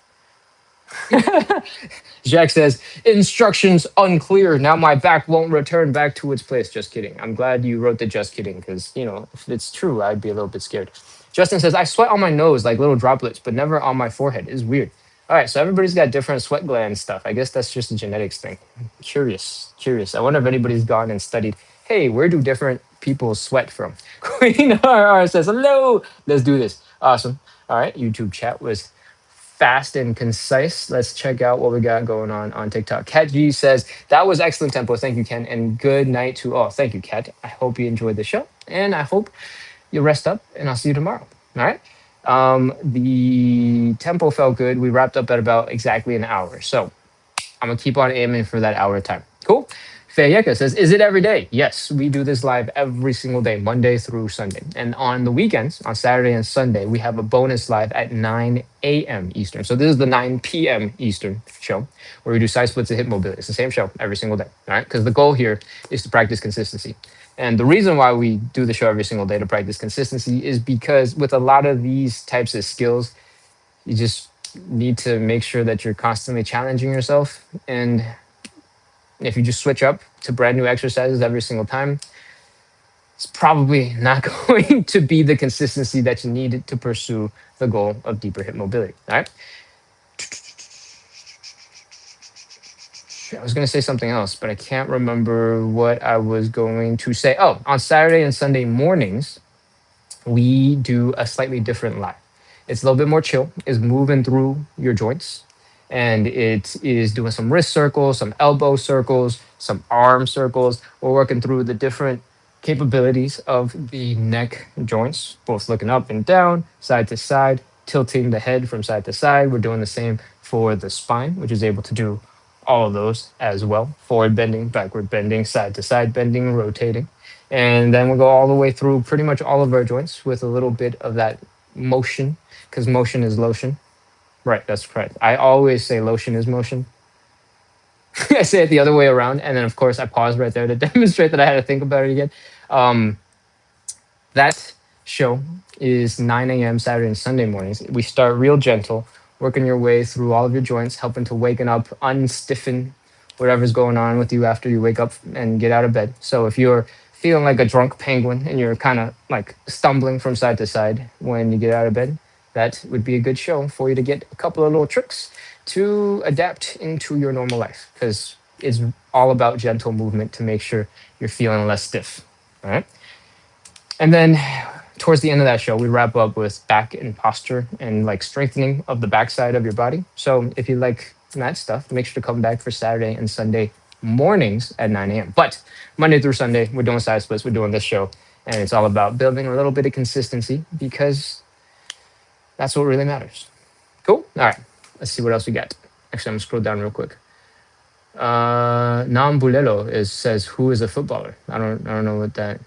Jack says, instructions unclear. Now my back won't return back to its place. Just kidding. I'm glad you wrote the just kidding because, if it's true, I'd be a little bit scared. Justin says, I sweat on my nose like little droplets, but never on my forehead. It's weird. All right, so everybody's got different sweat gland stuff. I guess that's just a genetics thing. Curious. I wonder if anybody's gone and studied, hey, where do different people sweat from? Queen RR says, hello. Let's do this. Awesome. All right, YouTube chat was fast and concise. Let's check out what we got going on TikTok. Kat G says, that was excellent tempo. Thank you, Ken. And good night to all. Thank you, Kat. I hope you enjoyed the show. And I hope you rest up. And I'll see you tomorrow. All right. The tempo felt good. We wrapped up at about exactly an hour. So I'm going to keep on aiming for that hour time. Cool. Fayeka says, is it every day? Yes, we do this live every single day, Monday through Sunday. And on the weekends, on Saturday and Sunday, we have a bonus live at 9 a.m. Eastern. So this is the 9 p.m. Eastern show where we do side splits and hip mobility. It's the same show every single day, all right? Because the goal here is to practice consistency. And the reason why we do the show every single day to practice consistency is because with a lot of these types of skills, you just need to make sure that you're constantly challenging yourself. And if you just switch up to brand new exercises every single time, it's probably not going to be the consistency that you need to pursue the goal of deeper hip mobility. All right. I was going to say something else, but I can't remember what I was going to say. Oh, on Saturday and Sunday mornings, we do a slightly different live. It's a little bit more chill. It's moving through your joints, and it is doing some wrist circles, some elbow circles, some arm circles. We're working through the different capabilities of the neck joints, both looking up and down, side to side, tilting the head from side to side. We're doing the same for the spine, which is able to do all of those as well: forward bending, backward bending, side to side bending, rotating. And then we'll go all the way through pretty much all of our joints with a little bit of that motion, because motion is lotion. Right, that's correct. I always say lotion is motion. I say it the other way around. And then, of course, I paused right there to demonstrate that I had to think about it again. Um, that show is 9 a.m. Saturday and Sunday mornings. We start real gentle, working your way through all of your joints, helping to waken up, unstiffen whatever's going on with you after you wake up and get out of bed. So if you're feeling like a drunk penguin and you're kind of like stumbling from side to side when you get out of bed, that would be a good show for you to get a couple of little tricks to adapt into your normal life, because it's all about gentle movement to make sure you're feeling less stiff. All right. And then towards the end of that show, we wrap up with back and posture and like strengthening of the backside of your body. So if you like that stuff, make sure to come back for Saturday and Sunday mornings at 9 a.m. But Monday through Sunday, we're doing side splits, we're doing this show, and it's all about building a little bit of consistency, because that's what really matters. Cool. All right. Let's see what else we got. Actually, I'm gonna scroll down real quick. Nam Bulelo says, who is a footballer? I don't know what that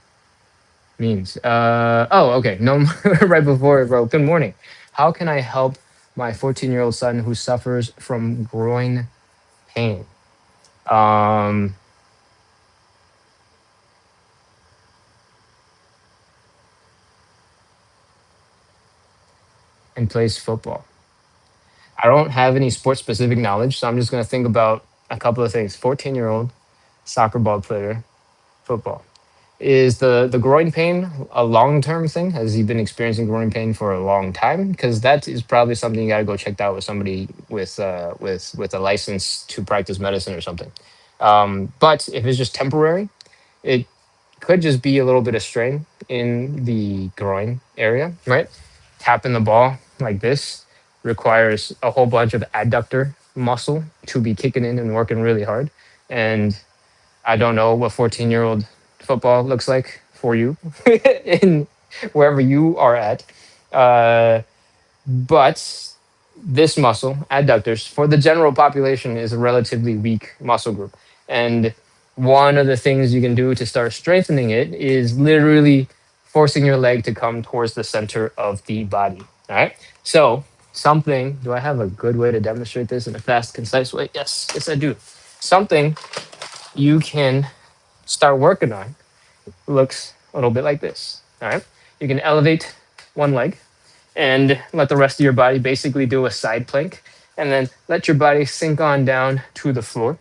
means. Oh, okay. No, right before it wrote, good morning. How can I help my 14-year-old son who suffers from groin pain? And plays football. I don't have any sports specific knowledge, so I'm just going to think about a couple of things. 14-year-old soccer ball player, football. Is the groin pain a long term thing? Has he been experiencing groin pain for a long time? Because that is probably something you got to go check out with somebody with a license to practice medicine or something. But if it's just temporary, it could just be a little bit of strain in the groin area, right? Tapping the ball like this requires a whole bunch of adductor muscle to be kicking in and working really hard. And I don't know what 14-year-old football looks like for you in wherever you are at. But this muscle, adductors, for the general population is a relatively weak muscle group. And one of the things you can do to start strengthening it is literally forcing your leg to come towards the center of the body. All right. So, something, do I have a good way to demonstrate this in a fast, concise way? Yes, I do. Something you can start working on looks a little bit like this. All right. You can elevate one leg and let the rest of your body basically do a side plank, and then let your body sink on down to the floor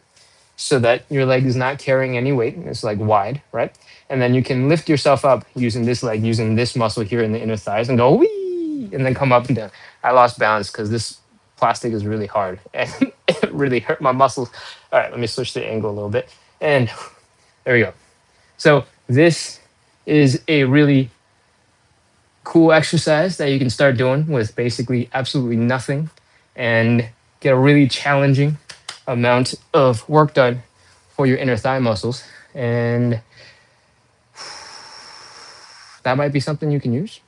so that your leg is not carrying any weight. It's like wide, right? And then you can lift yourself up using this leg, using this muscle here in the inner thighs, and go wee, and then come up and down. I lost balance because this plastic is really hard and it really hurt my muscles. All right, let me switch the angle a little bit. And there we go. So this is a really cool exercise that you can start doing with basically absolutely nothing and get a really challenging amount of work done for your inner thigh muscles. And that might be something you can use.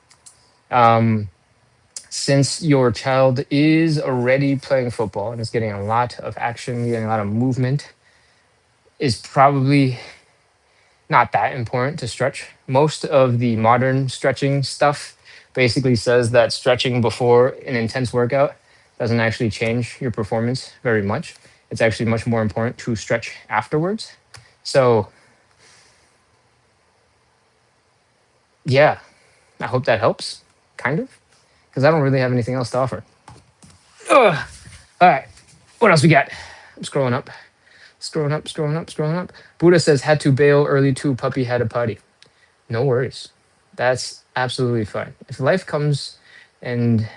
Since your child is already playing football and is getting a lot of action, getting a lot of movement, is probably not that important to stretch. Most of the modern stretching stuff basically says that stretching before an intense workout doesn't actually change your performance very much. It's actually much more important to stretch afterwards. So, yeah, I hope that helps, kind of, because I don't really have anything else to offer. Ugh. All right, what else we got? I'm scrolling up, scrolling up, scrolling up, scrolling up. Buddha says, had to bail early too, puppy had a potty. No worries. That's absolutely fine. If life comes and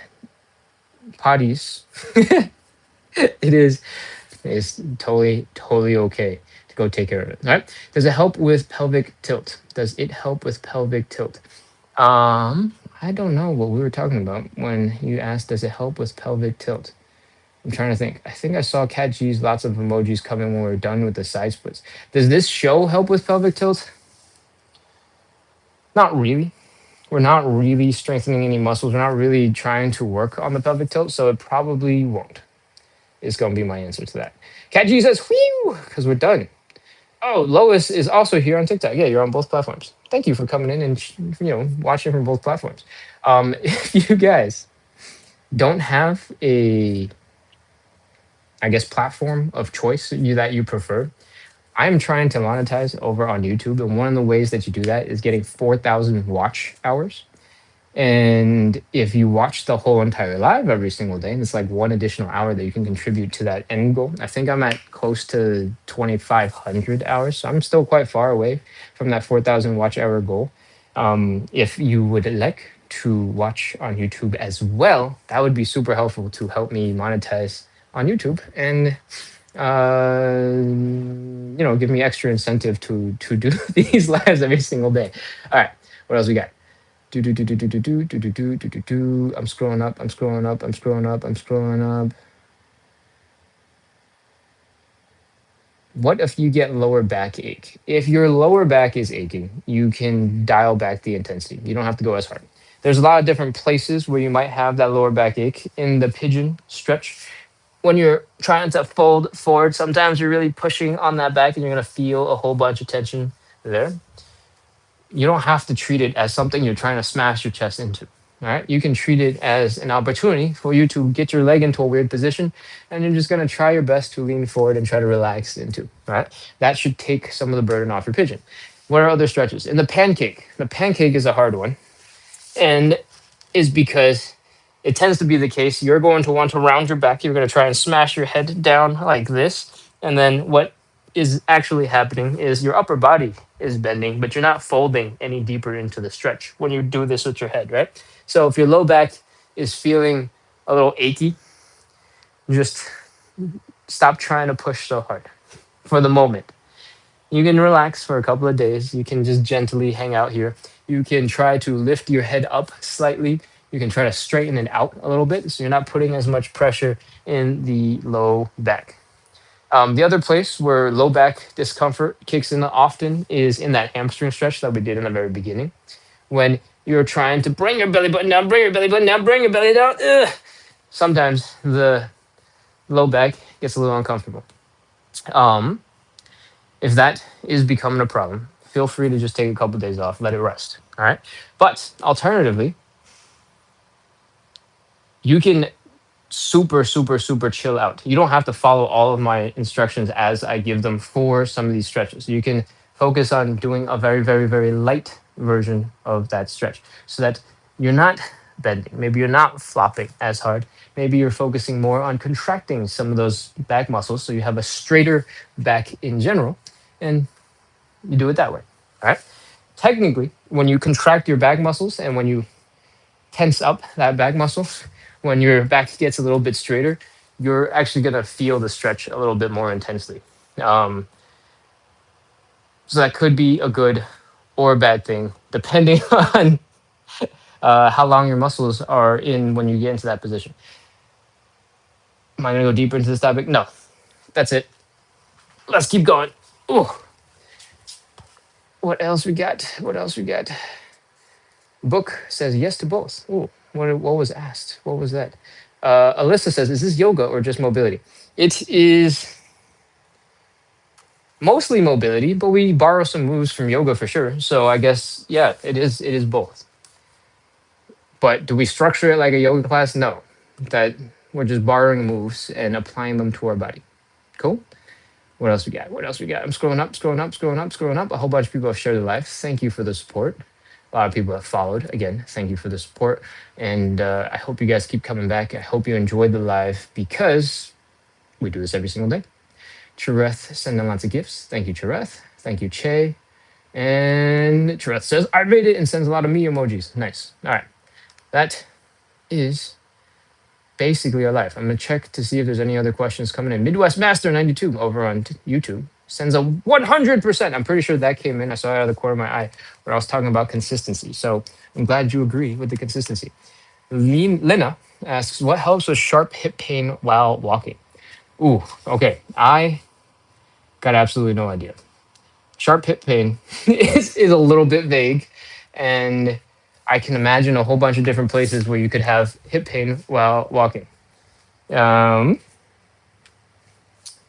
potties, it is totally okay to go take care of it. All right. Does it help with pelvic tilt? Does it help with pelvic tilt? I don't know what we were talking about when you asked, does it help with pelvic tilt? I'm trying to think. I think I saw Cat G's lots of emojis coming when we are done with the side splits. Does this show help with pelvic tilt? Not really. We're not really strengthening any muscles. We're not really trying to work on the pelvic tilt, so it probably won't. Is going to be my answer to that. Cat G says, whew, because we're done. Oh, Lois is also here on TikTok. Yeah, you're on both platforms. Thank you for coming in and watching from both platforms. If you guys don't have a, I guess, platform of choice that you prefer, I'm trying to monetize over on YouTube, and one of the ways that you do that is getting 4,000 watch hours. And if you watch the whole entire live every single day, and it's like one additional hour that you can contribute to that end goal. I think I'm at close to 2,500 hours. So I'm still quite far away from that 4,000 watch hour goal. If you would like to watch on YouTube as well, that would be super helpful to help me monetize on YouTube and give me extra incentive to do these lives every single day. All right, what else we got? Do do do do do do do do do do do do do. I'm scrolling up. I'm scrolling up. I'm scrolling up. I'm scrolling up. What if you get lower back ache? If your lower back is aching, you can dial back the intensity. You don't have to go as hard. There's a lot of different places where you might have that lower back ache. In the pigeon stretch, when you're trying to fold forward, sometimes you're really pushing on that back and you're going to feel a whole bunch of tension there. You don't have to treat it as something you're trying to smash your chest into. All right. You can treat it as an opportunity for you to get your leg into a weird position, and you're just going to try your best to lean forward and try to relax into. All right. That should take some of the burden off your pigeon. What are other stretches? In the pancake, is a hard one, and is because it tends to be the case. You're going to want to round your back. You're going to try and smash your head down like this. And then what is actually happening is your upper body is bending, but you're not folding any deeper into the stretch when you do this with your head, right? So if your low back is feeling a little achy, just stop trying to push so hard for the moment. You can relax for a couple of days. You can just gently hang out here. You can try to lift your head up slightly. You can try to straighten it out a little bit so you're not putting as much pressure in the low back. The other place where low back discomfort kicks in often is in that hamstring stretch that we did in the very beginning. When you're trying to bring your belly button down, bring your belly button down, bring your belly down. Ugh. Sometimes the low back gets a little uncomfortable. If that is becoming a problem, feel free to just take a couple of days off, let it rest. All right. But alternatively, you can super chill out. You don't have to follow all of my instructions as I give them for some of these stretches. You can focus on doing a very light version of that stretch so that you're not bending. Maybe you're not flopping as hard. Maybe you're focusing more on contracting some of those back muscles so you have a straighter back in general, and you do it that way. All right. Technically, when you contract your back muscles and when you tense up that back muscle, when your back gets a little bit straighter, you're actually going to feel the stretch a little bit more intensely. So that could be a good or a bad thing, depending on how long your muscles are in when you get into that position. Am I going to go deeper into this topic? No. That's it. Let's keep going. Ooh. What else we got? Book says yes to both. Ooh. What was asked? What was that? Alyssa says, is this yoga or just mobility? It is mostly mobility, but we borrow some moves from yoga for sure. So I guess yeah, it is both. But do we structure it like a yoga class? No. That we're just borrowing moves and applying them to our body. Cool. What else we got? What else we got? I'm scrolling up, scrolling up, scrolling up, scrolling up. A whole bunch of people have shared their life. Thank you for the support. A lot of people have followed. Again, thank you for the support. And I hope you guys keep coming back. I hope you enjoyed the live because we do this every single day. Chereth sending lots of gifts. Thank you, Chereth. Thank you, Che. And Chereth says, I made it and sends a lot of me emojis. Nice. All right. That is basically our life. I'm going to check to see if there's any other questions coming in. Midwest Master 92 over on YouTube sends a 100%. I'm pretty sure that came in. I saw it out of the corner of my eye where I was talking about consistency. So I'm glad you agree with the consistency. Lena asks, what helps with sharp hip pain while walking? Ooh, okay. I got absolutely no idea. Sharp hip pain is a little bit vague, and I can imagine a whole bunch of different places where you could have hip pain while walking. Um,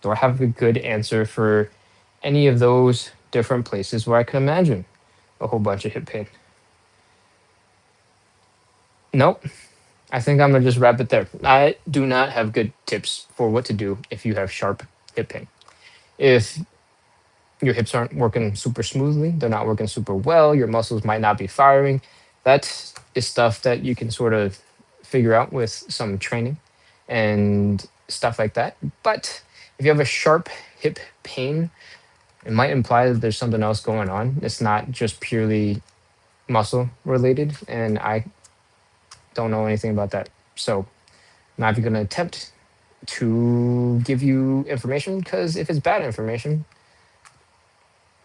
do I have a good answer for any of those different places where I can imagine a whole bunch of hip pain? Nope. I think I'm gonna just wrap it there. I do not have good tips for what to do if you have sharp hip pain. If your hips aren't working super smoothly, they're not working super well, your muscles might not be firing. That is stuff that you can sort of figure out with some training and stuff like that. But if you have a sharp hip pain, it might imply that there's something else going on. It's not just purely muscle related, and I don't know anything about that. So I'm not even going to attempt to give you information because if it's bad information,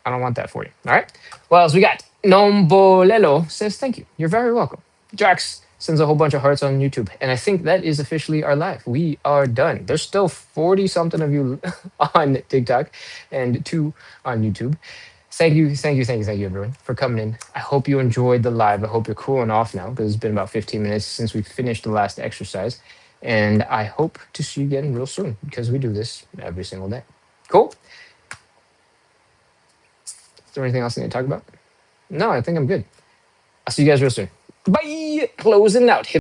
I don't want that for you. All right. What else we got? Nombolelo says, thank you. You're very welcome. Jax sends a whole bunch of hearts on YouTube. And I think that is officially our live. We are done. There's still 40 something of you on TikTok and 2 on YouTube. Thank you, thank you, thank you, thank you, everyone, for coming in. I hope you enjoyed the live. I hope you're cooling off now because it's been about 15 minutes since we finished the last exercise. And I hope to see you again real soon because we do this every single day. Cool. Is there anything else I need to talk about? No, I think I'm good. I'll see you guys real soon. Bye. Closing out.